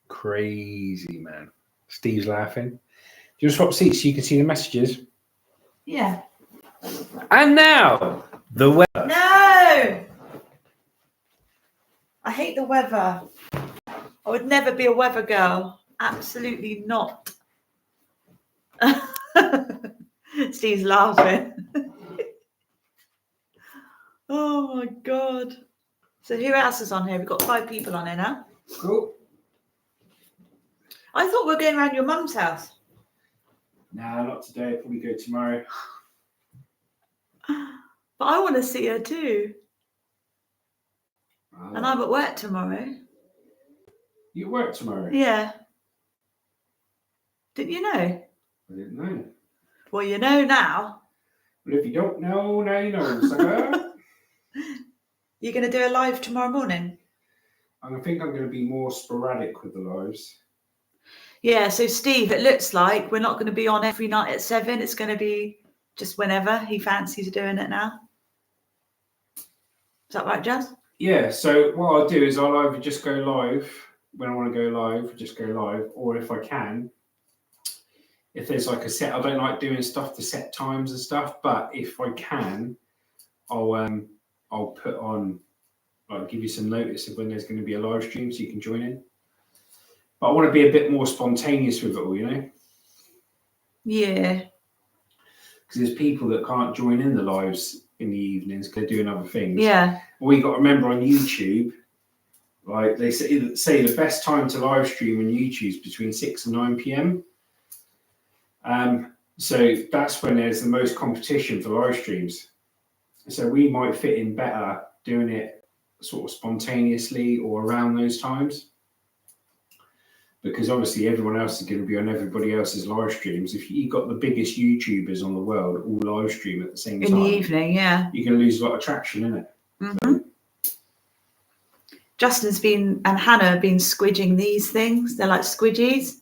Crazy, man. Steve's laughing. Do you want to swap seats so you can see the messages? Yeah. And now, the weather. No! I hate the weather. I would never be a weather girl. Absolutely not. Steve's laughing. Oh my God. So who else is on here? We've got 5 people on here now. Cool. I thought we were going around your mum's house. Nah, not today. I'll probably go tomorrow. But I want to see her too. And I'm at work tomorrow. You work tomorrow? Yeah. Didn't you know? I didn't know. Well, you know now. Well, if you don't know, now you know, sucker. You're going to do a live tomorrow morning? I think I'm going to be more sporadic with the lives. Yeah, so Steve, it looks like we're not going to be on every night at 7. It's going to be just whenever he fancies doing it now. Is that right, Jazz? Yeah, so what I'll do is I'll either just go live when I want to go live, just go live, or if I can, if there's like a set, I don't like doing stuff to set times and stuff, but if I can, I'll put on, I'll give you some notice of when there's going to be a live stream so you can join in. But I want to be a bit more spontaneous with it all, you know? Yeah. because there's people that can't join in the lives in the evenings because they're doing other things. Yeah. Or you got to remember on YouTube, like they say the best time to live stream on YouTube is between 6 and 9 p.m. So that's when there's the most competition for live streams. So we might fit in better doing it sort of spontaneously or around those times. Because obviously everyone else is going to be on everybody else's live streams. If you've got the biggest YouTubers on the world all live stream at the same time. In the evening, yeah. You're going to lose a lot of traction, innit? Mm-hmm. Justin's and Hannah have been squidging these things. They're like squidgies.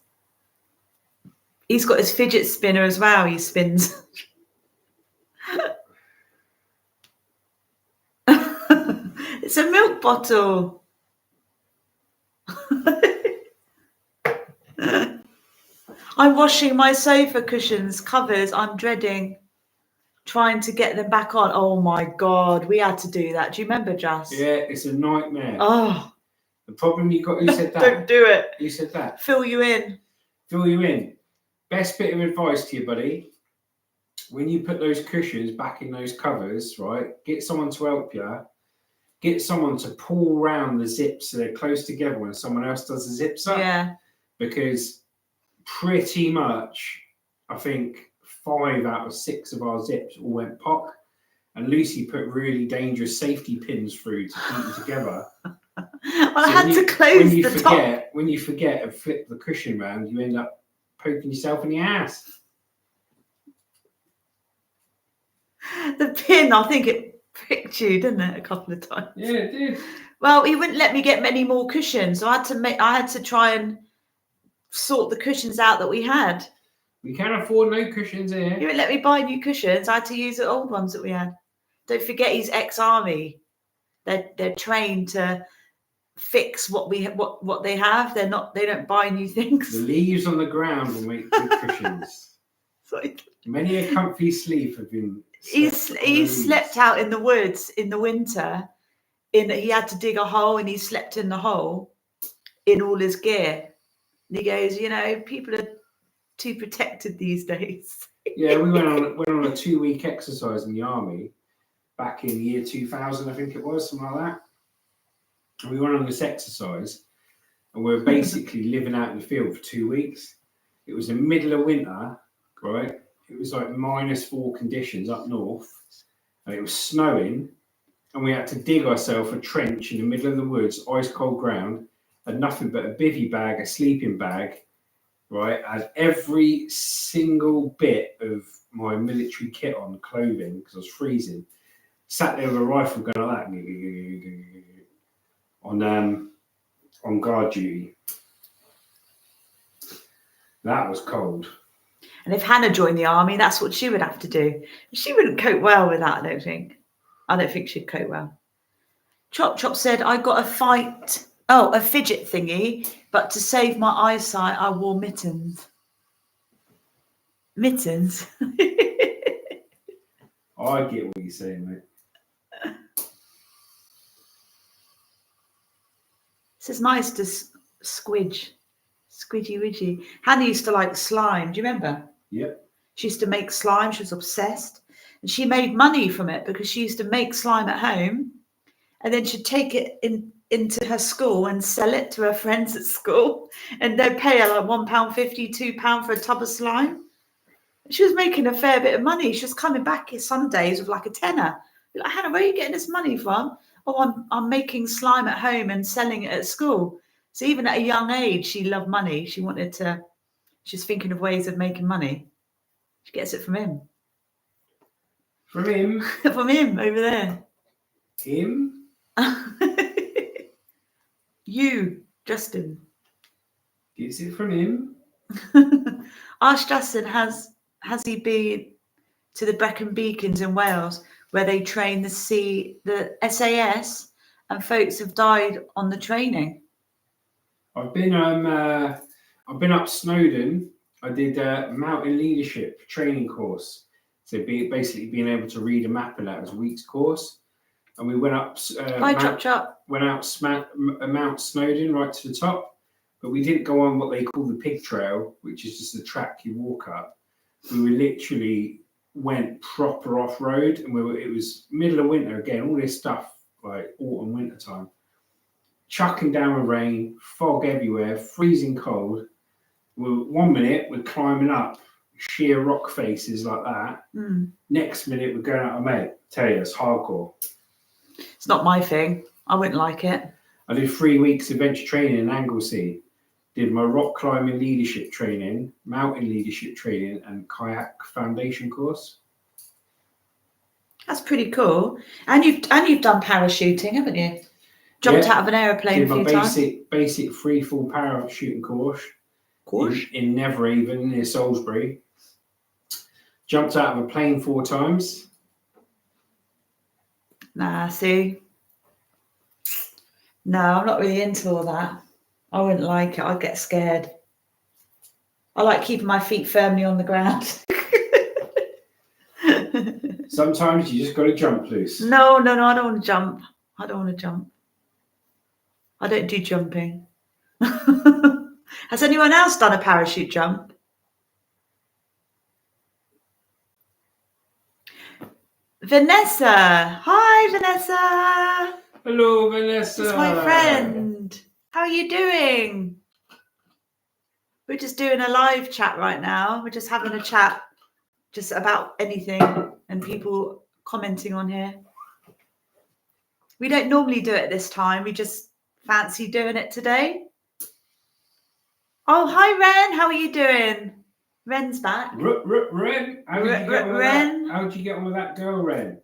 He's got his fidget spinner as well. He spins. It's a milk bottle. I'm washing my sofa cushions, covers. I'm dreading trying to get them back on. Oh my God, we had to do that. Do you remember, Just? Yeah, it's a nightmare. Oh. The problem you got, who said that? Don't do it. Who said that? Fill you in. Fill you in. Best bit of advice to you, buddy. When you put those cushions back in those covers, right, get someone to help you. Get someone to pull round the zips so they're close together when someone else does the zips up. Yeah. Because pretty much, I think 5 out of 6 of our zips all went pop. And Lucy put really dangerous safety pins through to keep them together. I had to close the top. When you forget and flip the cushion round, you end up poking yourself in the ass. The pin, I think it pricked you, didn't it, a couple of times? Yeah, it did. Well, he wouldn't let me get many more cushions, so I had to try and sort the cushions out that we had. We can't afford no cushions here. He wouldn't let me buy new cushions. I had to use the old ones that we had. Don't forget, he's ex-army. They're trained to fix what they have. They don't buy new things. The leaves on the ground will make good cushions. Sorry. Many a comfy sleep have been. He slept out in the woods in the winter. He had to dig a hole, and he slept in the hole in all his gear. And he goes, people are too protected these days. Yeah, we went on a 2-week exercise in the army back in the year 2000, I think it was, something like that. And we went on this exercise, and we were basically living out in the field for 2 weeks. It was the middle of winter, right? It was like -4 conditions up north, and it was snowing, and we had to dig ourselves a trench in the middle of the woods, ice cold ground, had nothing but a bivvy bag, a sleeping bag, right? I had every single bit of my military kit on, clothing, because I was freezing. Sat there with a rifle going like that on guard duty. That was cold. And if Hannah joined the army, that's what she would have to do. She wouldn't cope well with that, I don't think. I don't think she'd cope well. Chop Chop said, I got a fidget thingy, but to save my eyesight, I wore mittens. Mittens? I get what you're saying, mate. It's nice to squidgy widgy. Hannah used to like slime. Do you remember? Yep. She used to make slime. She was obsessed. And she made money from it because she used to make slime at home. And then she'd take it into her school and sell it to her friends at school. And they'd pay her like £1.50, £2 for a tub of slime. She was making a fair bit of money. She was coming back some days with like a tenner. Like, Hannah, where are you getting this money from? Oh, I'm making slime at home and selling it at school. So even at a young age, she loved money. She's thinking of ways of making money. She gets it from him. From him? From him, over there. Him? You, Justin. Gets it from him? Ask Justin, has he been to the Brecon Beacons in Wales, where they train the SAS, and folks have died on the training? I've been up Snowdon. I did a mountain leadership training course. So basically being able to read a map, and that was a week's course. And we went up Mount Snowdon right to the top, but we didn't go on what they call the pig trail, which is just a track you walk up. We were literally went proper off road, and it was middle of winter again. All this stuff like autumn, winter time, chucking down with rain, fog everywhere, freezing cold. 1 minute we're climbing up sheer rock faces like that. Next minute we're going out of mate. Tell you, it's hardcore. It's not my thing. I wouldn't like it. I did 3 weeks adventure training in Anglesey. Did my rock climbing leadership training, mountain leadership training, and kayak foundation course. That's pretty cool. And you've done parachuting, haven't you? Jumped out of an aeroplane a few times. Basic free fall parachuting course. In Neverhaven near Salisbury. Jumped out of a plane 4 times. Nah, see. No, I'm not really into all that. I wouldn't like it. I'd get scared. I like keeping my feet firmly on the ground. Sometimes you just got to jump loose. No, I don't want to jump. I don't do jumping. Has anyone else done a parachute jump? Vanessa. Hi, Vanessa. Hello, Vanessa. It's my friend. How are you doing? We're just doing a live chat right now. We're just having a chat just about anything and people commenting on here. We don't normally do it this time. We just fancy doing it today. Oh, hi, Ren. How are you doing? Ren's back. Ren. How did you get on with that? How did you get on with that girl, Ren?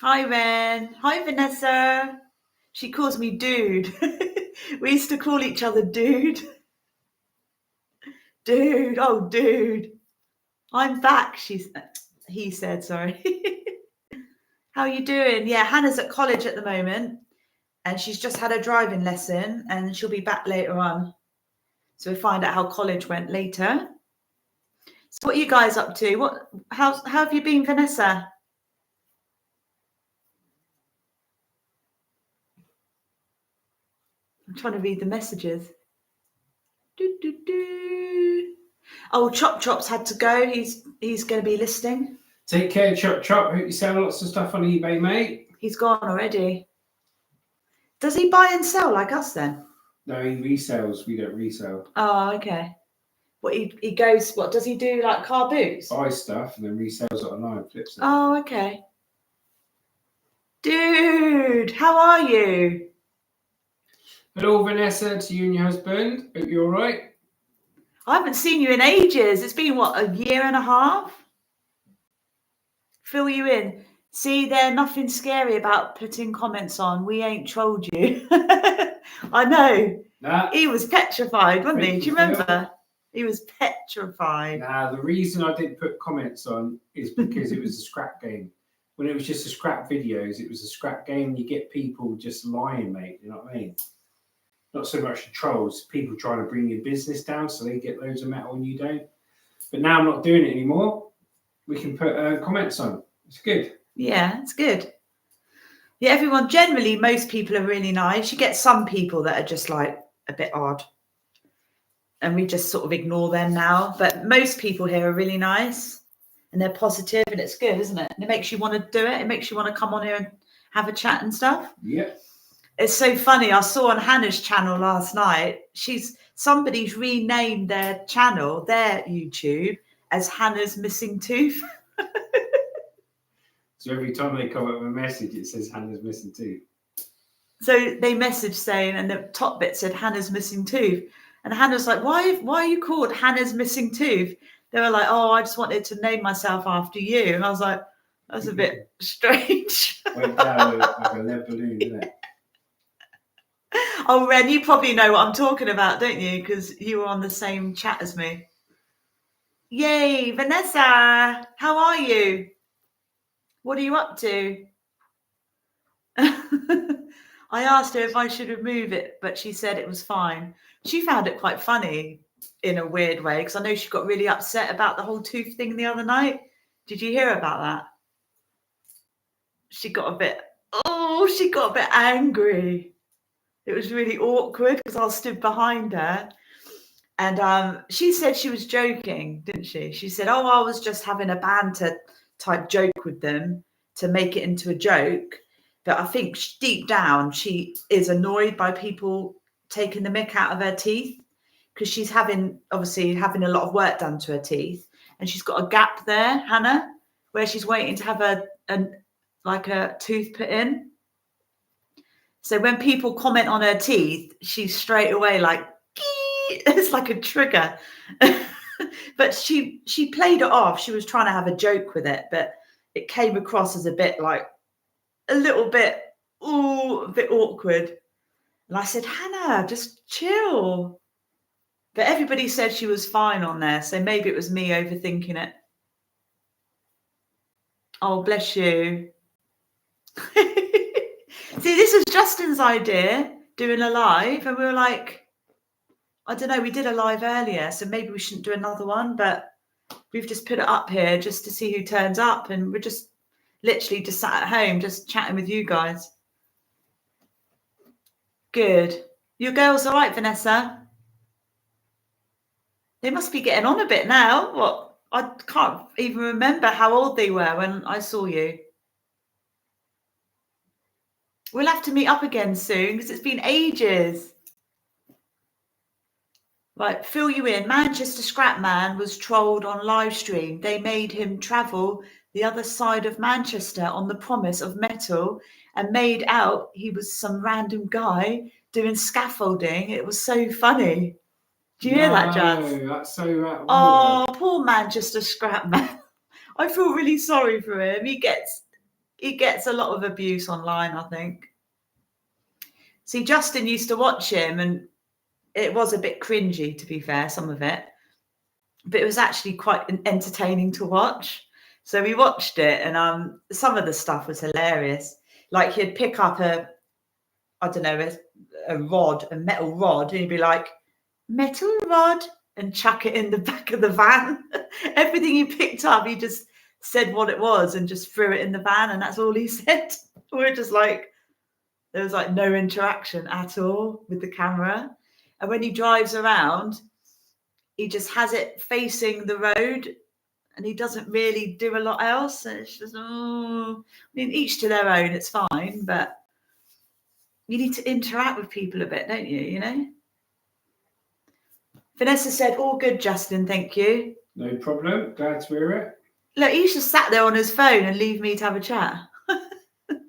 Hi, Ren. Hi, Vanessa. She calls me dude. We used to call each other dude. Dude. Oh, dude. I'm back, he said, sorry. How are you doing? Yeah, Hannah's at college at the moment, and she's just had a driving lesson, and she'll be back later on. So we'll find out how college went later. So what are you guys up to? How have you been, Vanessa? I'm trying to read the messages. Oh, Chop's had to go. He's going to be listening. Take care, Chop. Hope you sell lots of stuff on eBay, mate. He's gone already. Does he buy and sell like us then? No, he resells. We don't resell. Oh, okay. What he goes? What does he do? Like car boots? Buys stuff and then resells it online. Flips it. Oh, okay. Dude, how are you? Hello, Vanessa, to you and your husband. Hope you're all right. I haven't seen you in ages. It's been, what, a year and a half? Fill you in. See, there's nothing scary about putting comments on. We ain't trolled you. I know. Nah, he was petrified, wasn't he? Do you remember? He was petrified. Nah, the reason I didn't put comments on is because it was a scrap game. When it was just a scrap videos, it was a scrap game. You get people just lying, mate. You know what I mean? Not so much the trolls, people trying to bring your business down so they get loads of metal and you don't. But now I'm not doing it anymore. We can put comments on. It's good. Yeah, it's good. Yeah, everyone, generally, most people are really nice. You get some people that are just like a bit odd. And we just sort of ignore them now. But most people here are really nice and they're positive and it's good, isn't it? And it makes you want to do it. It makes you want to come on here and have a chat and stuff. Yeah. It's so funny. I saw on Hannah's channel last night, somebody's renamed their channel, their YouTube, as Hannah's Missing Tooth. So every time they come up with a message, it says Hannah's Missing Tooth. So they messaged saying, and the top bit said Hannah's Missing Tooth. And Hannah's like, why are you called Hannah's Missing Tooth? They were like, oh, I just wanted to name myself after you. And I was like, that's a bit strange. Went down like a lead balloon, isn't it? Oh, Ren, you probably know what I'm talking about, don't you? Because you were on the same chat as me. Yay, Vanessa, how are you? What are you up to? I asked her if I should remove it, but she said it was fine. She found it quite funny in a weird way because I know she got really upset about the whole tooth thing the other night. Did you hear about that? She got a bit angry. It was really awkward because I stood behind her And she said she was joking, didn't she? She said, oh, I was just having a banter type joke with them to make it into a joke. But I think deep down, she is annoyed by people taking the mick out of her teeth, because she's obviously having a lot of work done to her teeth. And she's got a gap there, Hannah, where she's waiting to have a tooth put in. So when people comment on her teeth, she's straight away like, it's like a trigger. But she played it off. She was trying to have a joke with it, but it came across as a bit awkward. And I said, Hannah, just chill. But everybody said she was fine on there, so maybe it was me overthinking it. Oh, bless you. See, this was Justin's idea, doing a live, and we were like, I don't know, we did a live earlier, so maybe we shouldn't do another one, but we've just put it up here just to see who turns up, and we're just literally just sat at home, just chatting with you guys. Good. Your girls all right, Vanessa? They must be getting on a bit now. What? I can't even remember how old they were when I saw you. We'll have to meet up again soon because it's been ages. Right, fill you in. Manchester Scrapman was trolled on live stream. They made him travel the other side of Manchester on the promise of metal and made out he was some random guy doing scaffolding. It was so funny. Do you hear that, Jazz? No, that's so... Oh, poor Manchester Scrapman. I feel really sorry for him. He gets a lot of abuse online, I think. See, Justin used to watch him, and it was a bit cringy, to be fair, some of it. But it was actually quite entertaining to watch. So we watched it, and some of the stuff was hilarious. Like, he'd pick up a metal rod, and he'd be like, metal rod, and chuck it in the back of the van. Everything he picked up, he just said what it was and just threw it in the van, and that's all he said. We're just like, there was like no interaction at all with the camera. And when he drives around, he just has it facing the road, and he doesn't really do a lot else. And it's just, each to their own, it's fine, but you need to interact with people a bit, don't you? You know? Vanessa said, all good, Justin, thank you. No problem. Glad to hear it. Look, he's just sat there on his phone and leave me to have a chat. Let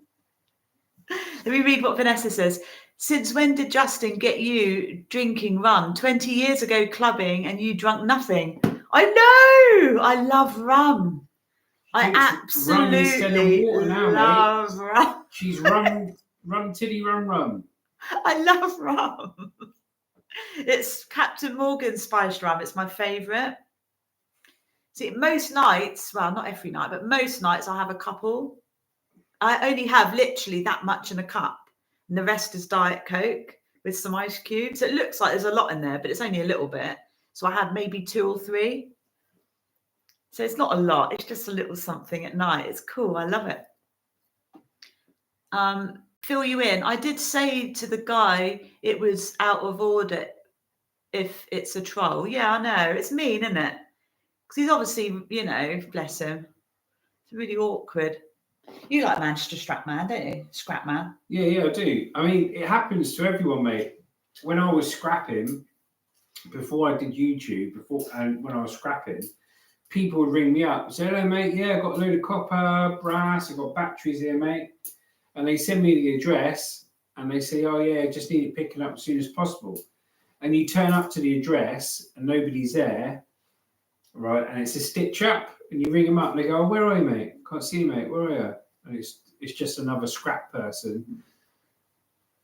me read what Vanessa says. Since when did Justin get you drinking rum? 20 years ago clubbing and you drunk nothing. I know. I love rum. I absolutely love rum. She's rum titty rum. I love rum. It's Captain Morgan spiced rum. It's my favourite. See, most nights, well, not every night, but most nights I'll have a couple. I only have literally that much in a cup, and the rest is Diet Coke with some ice cubes. It looks like there's a lot in there, but it's only a little bit. So I have maybe 2 or 3. So it's not a lot. It's just a little something at night. It's cool. I love it. Fill you in. I did say to the guy it was out of order if it's a troll. Yeah, I know. It's mean, isn't it? Because he's obviously, bless him. It's really awkward. You like Manchester Scrapman, don't you? Scrapman. Yeah, I do. I mean, it happens to everyone, mate. When I was scrapping, before I did YouTube, and when I was scrapping, people would ring me up and say, hello, mate. Yeah, I've got a load of copper, brass, I've got batteries here, mate. And they send me the address and they say, oh, yeah, just need it picking up as soon as possible. And you turn up to the address and nobody's there, right? And it's a stitch up. And you ring them up and they go, oh, where are you, mate? Can't see you, mate. Where are you? And it's just another scrap person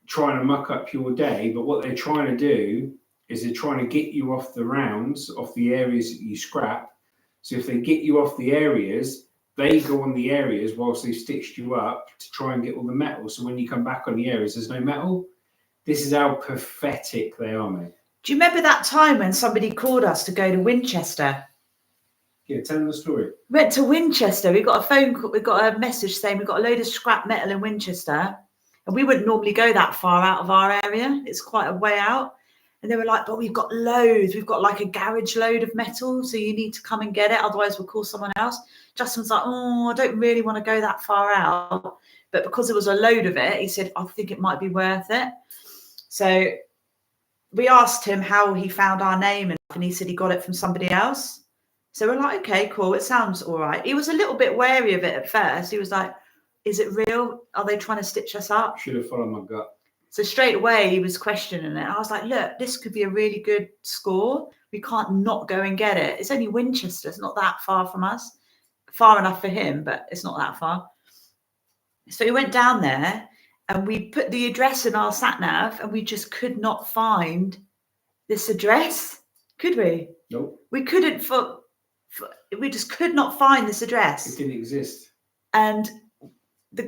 trying to muck up your day. But what they're trying to do is they're trying to get you off the rounds, off the areas that you scrap. So if they get you off the areas, they go on the areas whilst they've stitched you up to try and get all the metal. So when you come back on the areas, there's no metal. This is how pathetic they are, mate. Do you remember that time when somebody called us to go to Winchester? Yeah, tell them the story. Went to Winchester. We got a phone call. We got a message saying we got a load of scrap metal in Winchester, and we wouldn't normally go that far out of our area. It's quite a way out. And they were like, but we've got loads. We've got like a garage load of metal. So you need to come and get it. Otherwise we'll call someone else. Justin was like, oh, I don't really want to go that far out. But because there was a load of it, he said, I think it might be worth it. So we asked him how he found our name, and he said he got it from somebody else. So we're like, okay, cool. It sounds all right. He was a little bit wary of it at first. He was like, is it real? Are they trying to stitch us up? Should have followed my gut. So straight away he was questioning it. I was like, look, this could be a really good score. We can't not go and get it. It's only Winchester. It's not that far from us. Far enough for him, but it's not that far. So we went down there and we put the address in our sat nav, and we just could not find this address. Could we? Nope. We couldn't we just could not find this address. It didn't exist. And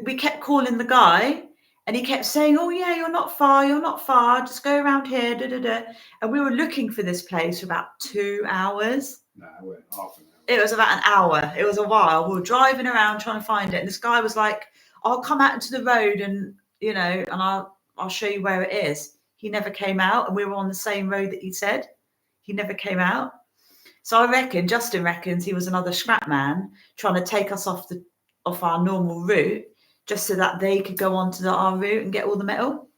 we kept calling the guy, and he kept saying, oh yeah, you're not far, just go around here, da, da, da. And we were looking for this place for about 2 hours. No, it went half an hour. It was about an hour. It was a while. We were driving around trying to find it, and this guy was like, I'll come out into the road and, you know, and I'll show you where it is. He never came out, and we were on the same road that he said. He never came out. So I reckon, Justin reckons he was another scrap man trying to take us off our normal route, just so that they could go onto our route and get all the metal.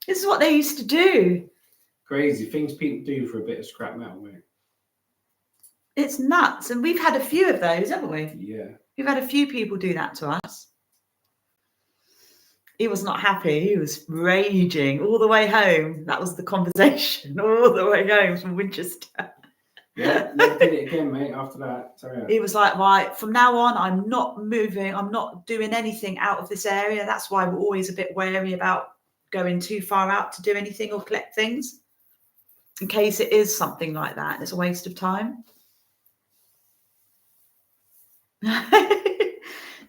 This is what they used to do. Crazy things people do for a bit of scrap metal, mate. It's nuts. And we've had a few of those, haven't we? Yeah. We've had a few people do that to us. He was not happy. He was raging all the way home. That was the conversation all the way home from Winchester. Yeah, never did it again, mate, after that. Sorry. He was like, right, from now on, I'm not moving. I'm not doing anything out of this area. That's why we're always a bit wary about going too far out to do anything or collect things, in case it is something like that. It's a waste of time.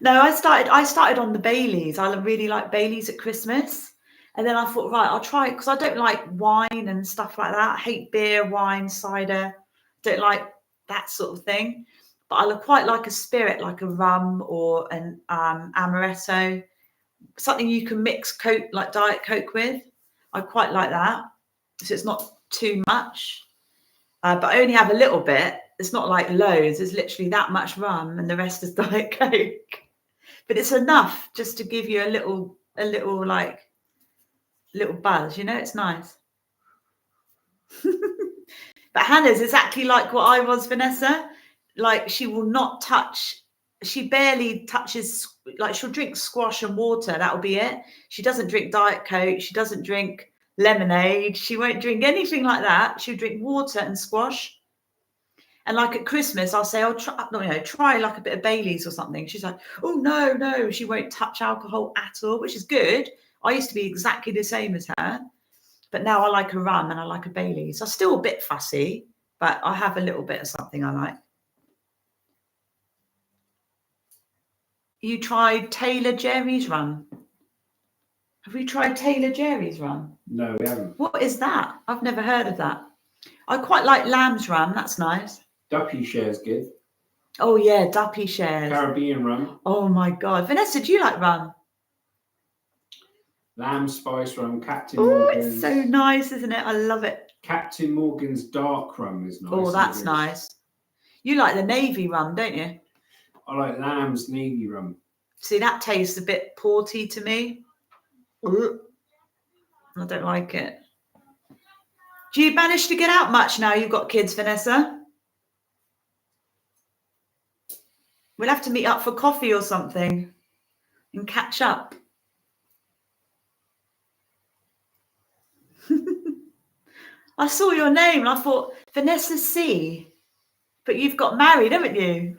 No, I started on the Baileys. I really like Baileys at Christmas. And then I thought, right, I'll try it, because I don't like wine and stuff like that. I hate beer, wine, cider. Don't like that sort of thing. But I quite like a spirit, like a rum or an amaretto, something you can mix Coke, like Diet Coke with. I quite like that. So it's not too much. But I only have a little bit. It's not like loads. It's literally that much rum, and the rest is Diet Coke. But it's enough just to give you a little buzz, you know. It's nice. But Hannah's exactly like what I was, Vanessa. Like, she will not touch. She barely touches. Like, she'll drink squash and water. That'll be it. She doesn't drink Diet Coke. She doesn't drink lemonade. She won't drink anything like that. She'll drink water and squash. And like at Christmas, I'll say, try like a bit of Baileys or something. She's like, oh, no. She won't touch alcohol at all, which is good. I used to be exactly the same as her. But now I like a rum and I like a Baileys. I'm still a bit fussy, but I have a little bit of something I like. You tried Taylor Jerry's rum? Have we tried Taylor Jerry's rum? No, we haven't. What is that? I've never heard of that. I quite like Lamb's rum. That's nice. Duppy shares good. Oh, yeah, Duppy shares. Caribbean rum. Oh, my God. Vanessa, do you like rum? Lamb spice rum. Captain Oh, Morgan's. it's so nice, isn't it? I love it. Captain Morgan's dark rum is nice. Oh, that's nice. You like the navy rum, don't you? I like Lamb's navy rum. See, that tastes a bit porty to me. I don't like it. Do you manage to get out much now you've got kids, Vanessa? We'll have to meet up for coffee or something and catch up. I saw your name and I thought, Vanessa C. But you've got married, haven't you?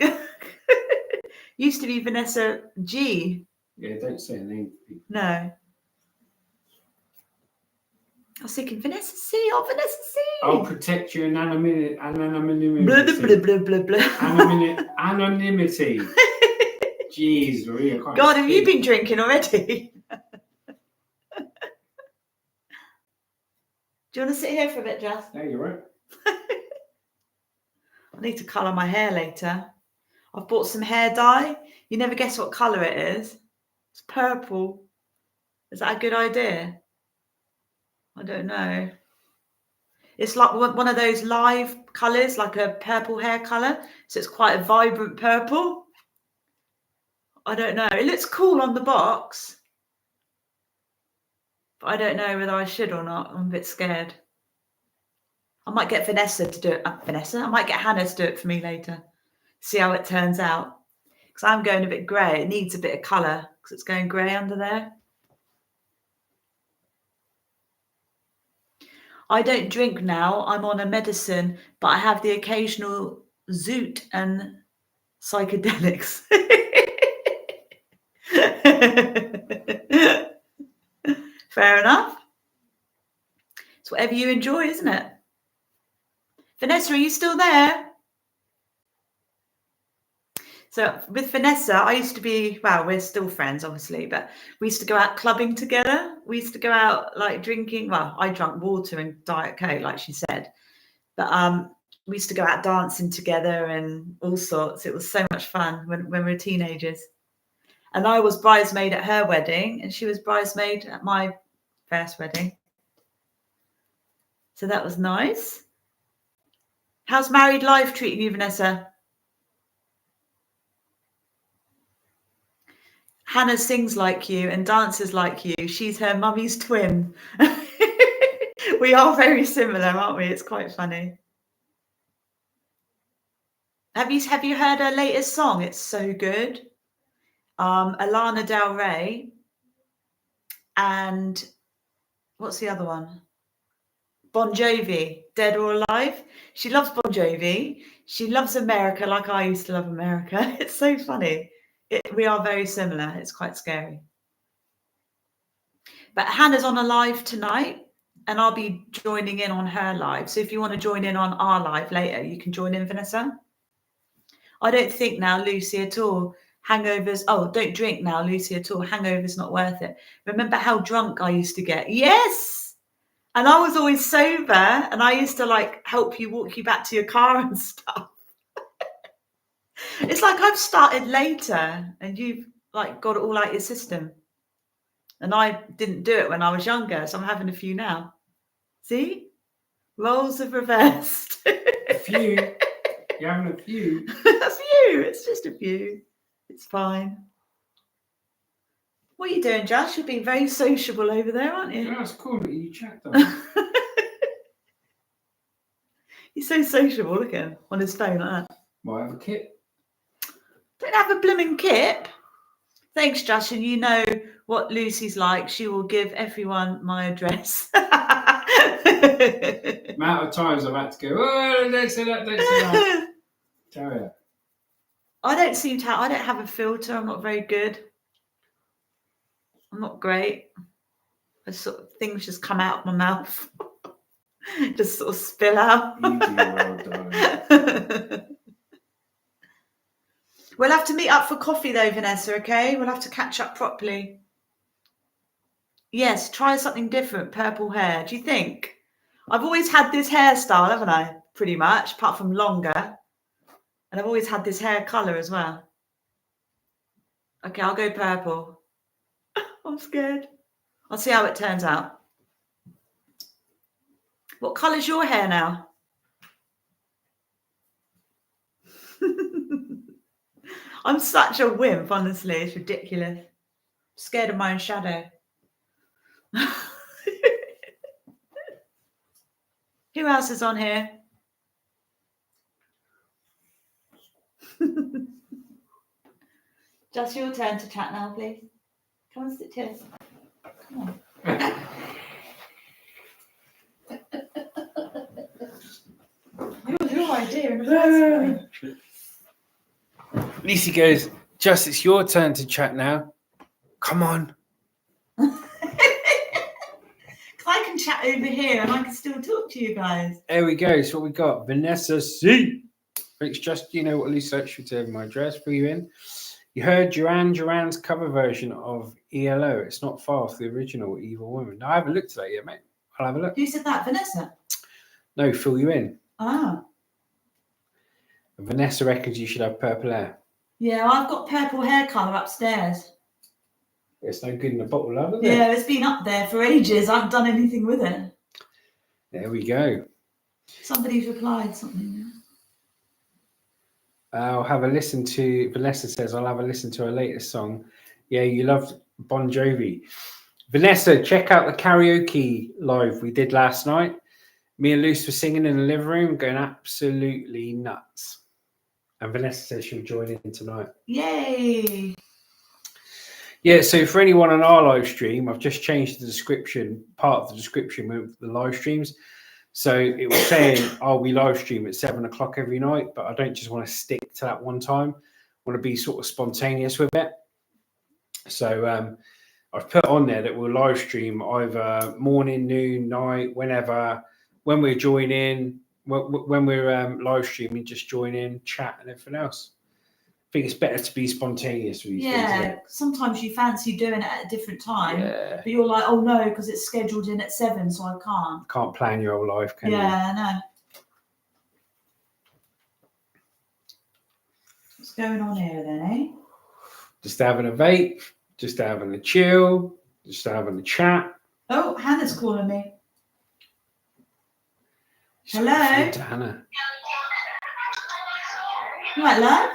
Used to be Vanessa G. Yeah, don't say a name. No. I was thinking, Vanessa C. Oh, Vanessa C. I'll protect your anonymity. Blah, blah, blah, blah, blah. Anonymity. Jeez, Maria. God, have you been drinking already? Do you want to sit here for a bit, Jess? No, you're right. I need to colour my hair later. I've bought some hair dye. You never guess what colour it is. It's purple. Is that a good idea? I don't know. It's like one of those live colours, like a purple hair colour. So it's quite a vibrant purple. I don't know. It looks cool on the box. But I don't know whether I should or not. I'm a bit scared. I might get Vanessa to do it. I might get Hannah to do it for me later. See how it turns out. Because I'm going a bit grey. It needs a bit of colour because it's going grey under there. I don't drink now. I'm on a medicine, but I have the occasional zoot and psychedelics. Fair enough. It's whatever you enjoy, isn't it? Vanessa, are you still there? So with Vanessa, I used to be, well, we're still friends, obviously, but we used to go out clubbing together. We used to go out like drinking. Well, I drank water and Diet Coke, like she said. But we used to go out dancing together and all sorts. It was so much fun when we were teenagers. And I was bridesmaid at her wedding and she was bridesmaid at my first wedding. So that was nice. How's married life treating you, Vanessa? Hannah sings like you and dances like you. She's her mummy's twin. We are very similar, aren't we? It's quite funny. Have you heard her latest song? It's so good. Alana Del Rey. And what's the other one? Bon Jovi, Dead or Alive. She loves Bon Jovi. She loves America like I used to love America. It's so funny. We are very similar. It's quite scary. But Hannah's on a live tonight and I'll be joining in on her live. So if you want to join in on our live later, you can join in, Vanessa. I don't think now, Lucy, at all. Hangovers. Oh, don't drink now, Lucy, at all. Hangovers not worth it. Remember how drunk I used to get? Yes. And I was always sober and I used to like help you walk you back to your car and stuff. It's like I've started later and you've like got it all out your system. And I didn't do it when I was younger, so I'm having a few now. See? Roles have reversed. A few. You're having a few. A few. It's just a few. It's fine. What are you doing, Josh? You're being very sociable over there, aren't you? Yeah, it's cool that you checked on. He's so sociable, look at him on his phone like that. Might have a kit. Don't have a blooming kip. Thanks, Josh. And you know what Lucy's like. She will give everyone my address. Amount of times I've had to go, oh, don't say that, don't say that. Tell you. I don't have a filter. I'm not very good. I'm not great. Things just come out of my mouth. Just sort of spill out. You do well, darling. We'll have to meet up for coffee though, Vanessa, okay? We'll have to catch up properly. Yes, try something different, purple hair. Do you think? I've always had this hairstyle, haven't I? Pretty much, apart from longer. And I've always had this hair colour as well. Okay, I'll go purple. I'm scared. I'll see how it turns out. What colour's your hair now? I'm such a wimp, honestly. It's ridiculous. I'm scared of my own shadow. Who else is on here? Just your turn to chat now, please. Come on, sit here. Come on. It was your idea in the first place. Lucy goes, Just, it's your turn to chat now. Come on. I can chat over here and I can still talk to you guys. There we go. So what we got? Vanessa C. Thanks, just you know what Lisa should have my address for you in. You heard Duran's cover version of ELO. It's not far off the original Evil Woman. No, I haven't looked at that yet, mate. I'll have a look. Who said that? Vanessa? No, fill you in. Ah. Vanessa reckons you should have purple hair. Yeah, I've got purple hair colour upstairs. It's no good in a bottle, love, is it? Yeah, it's been up there for ages. I haven't done anything with it. There we go. Somebody's replied something. I'll have a listen to, Vanessa says, I'll have a listen to her latest song. Yeah, you loved Bon Jovi. Vanessa, check out the karaoke live we did last night. Me and Luce were singing in the living room, going absolutely nuts. And Vanessa says she'll join in tonight. Yay! Yeah, so for anyone on our live stream, I've just changed the description, part of the description with the live streams. So it was saying, we live stream at 7 o'clock every night, but I don't just want to stick to that one time. I want to be sort of spontaneous with it. So I've put on there that we'll live stream either morning, noon, night, whenever, when we're joining, when we're live streaming, just join in, chat and everything else. I think it's better to be spontaneous with these things. Yeah, sometimes you fancy doing it at a different time, Yeah. but you're like, oh no, because it's scheduled in at 7, so I can't. Can't plan your whole life, can you? Yeah, I know. What's going on here then, eh? Just having a vape, just having a chill, just having a chat. Oh, Hannah's calling me. Just Hello? got a phone to Hannah. You right, love?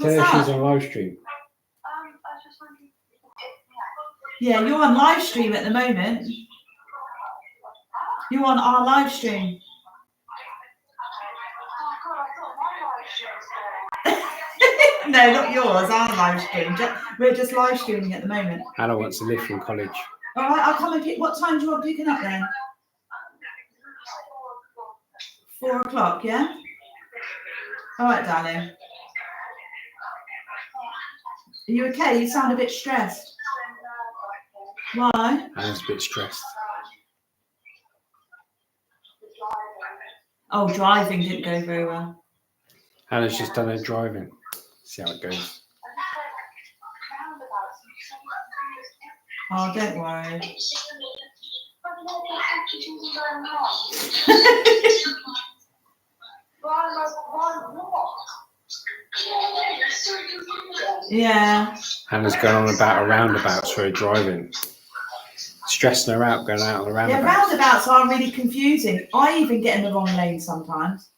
Tell What's her she's up? on live stream. Yeah, you're on live stream at the moment. You're on our live stream. No, not yours, our live stream. We're just live streaming at the moment. Hannah wants to live from college. All right, I'll come and pick. What time do you want picking up then? 4 o'clock, yeah? All right, darling. Are you okay? You sound a bit stressed. Why? Hannah's a bit stressed. Oh, driving didn't go very well. Hannah's just done her driving. See how it goes. Oh, don't worry. Yeah. Hannah's going on about her roundabouts for her driving. Stressing her out, going out on the Yeah, roundabouts. roundabouts are really confusing. I even get in the wrong lane sometimes.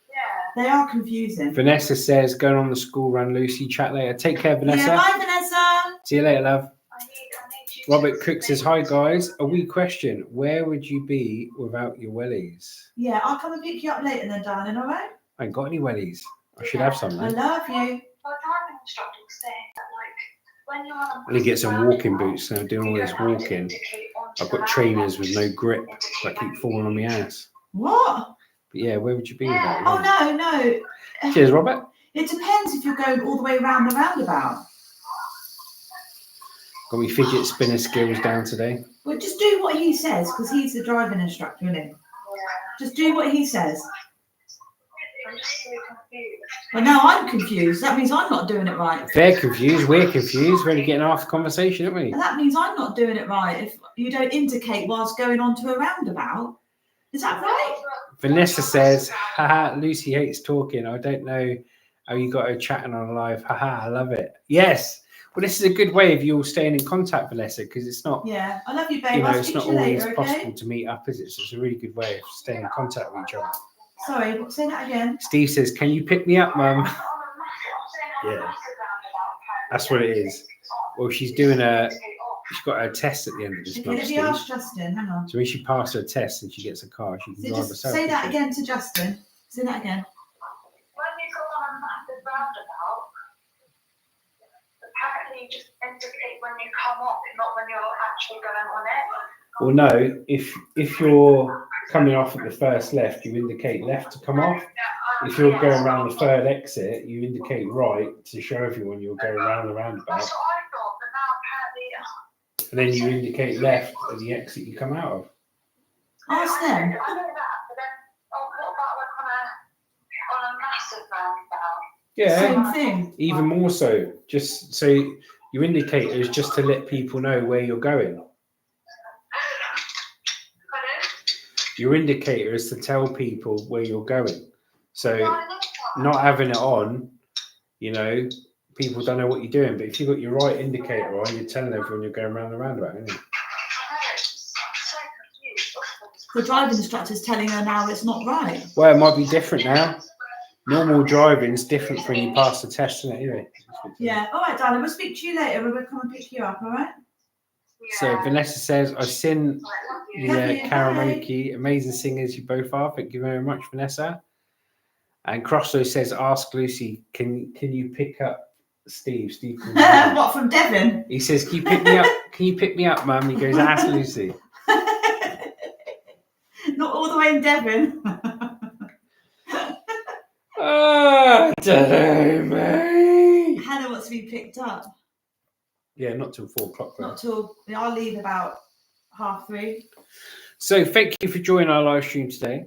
Yeah. They are confusing. Vanessa says, going on the school run, Lucy. Chat later. Take care, Vanessa. Yeah, bye, Vanessa. See you later, love. Robert Cook says, hi, guys. A wee question. Where would you be without your wellies? Yeah, I'll come and pick you up later then, darling, all right? I ain't got any wellies. I should have some, I then. love you. I need to get some walking boots. So I'm doing all this walking. I've got trainers with no grip. I keep falling on my ass. What? But yeah, where would you be without Oh, your no. Cheers, Robert. It depends if you're going all the way around the roundabout. Got me fidget spinner skills down today. Well, just do what he says, because he's the driving instructor, isn't he? Just do what he says. I'm just so confused. Well, now I'm confused. That means I'm not doing it right. They're confused. We're confused. We're only getting half the conversation, aren't we? And that means I'm not doing it right if you don't indicate whilst going onto a roundabout. Is that right? Vanessa says, haha, Lucy hates talking. I don't know how you got her chatting on live. Haha, I love it. Yes. Well, this is a good way of you all staying in contact, Vanessa, because it's not, Yeah, I love you, babe. you know, I'll it's speak not to you always later, possible okay? to meet up, is it? So it's a really good way of staying in contact with each other. Sorry, say that again. Steve says, can you pick me up, Mum? Yeah, that's what it is. Well, she's doing she's got her test at the end of this Okay, month, let me Steve. ask Justin. Hang on. So when she passes her test and she gets a car, she can So drive just herself. say that can't she? again to Justin. Say that again. When you go on a massive roundabout, apparently you just indicate when you come off, not when you're actually going on it. Well, no, if you're coming off at the first left, you indicate left to come off. If you're going around the third exit, you indicate right to show everyone you're going around the roundabout. That's what I thought, but now apparently. And then you indicate left at the exit you come out of. Ask them. I know that, but then, what about like on a massive roundabout? Yeah, Same thing. even more so. Just so your indicator is just to let people know where you're going. Your indicator is to tell people where you're going. So not having it on, you know, people don't know what you're doing. But if you've got your right indicator on, you're telling everyone you're going around the roundabout, isn't it? the driving instructor's telling her now it's not right. Well, it might be different now. Normal driving is different when you pass the test, isn't it? Anyway. Yeah. All right, darling. We'll speak to you later. We'll come and pick you up. All right. So Vanessa says, I've seen the Love you, karaoke. Amazing singers you both are. Thank you very much, Vanessa. And Crosso says, ask Lucy, can you pick up Steve? Steve What, from Devon? He says, can you pick me up? Can you pick me up, Mum? He goes, ask Lucy. Not all the way in Devon. I don't know, mate. Hannah wants to be picked up. Yeah, not till 4 o'clock. Not till I'll leave about 3:30. So thank you for joining our live stream today.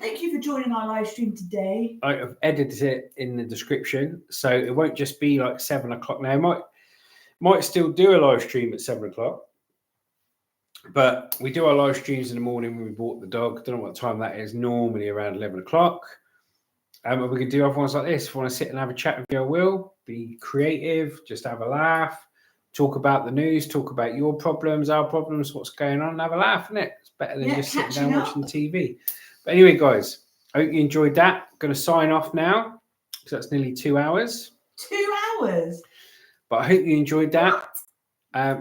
Thank you for joining our live stream today. I've edited it in the description, so it won't just be like 7 o'clock now. Might still do a live stream at 7 o'clock, but we do our live streams in the morning when we bought the dog. Don't know what time that is. Normally around 11 o'clock. But we can do other ones like this. If you want to sit and have a chat with you, I will. Be creative, just have a laugh, talk about the news, talk about your problems, our problems, what's going on, and have a laugh, isn't it? It's better than just sitting down watching TV. But anyway, guys, I hope you enjoyed that. I'm going to sign off now because that's nearly 2 hours. 2 hours? But I hope you enjoyed that.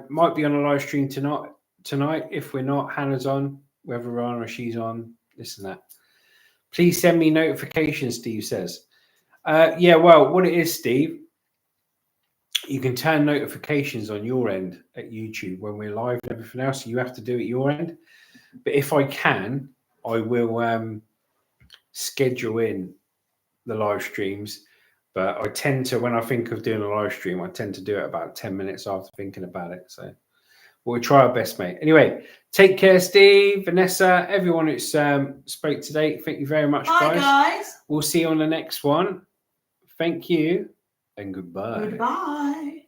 Might be on a live stream tonight. If we're not, Hannah's on, whether we're on or she's on, this and that. Please send me notifications, Steve says. Yeah, well, what it is, Steve, you can turn notifications on your end at YouTube when we're live and everything else. So you have to do it your end. But if I can, I will schedule in the live streams. But I tend to, when I think of doing a live stream, I tend to do it about 10 minutes after thinking about it. So we'll try our best, mate. Anyway, take care, Steve, Vanessa, everyone who's spoke today. Thank you very much, Bye, guys. We'll see you on the next one. Thank you and goodbye. Goodbye.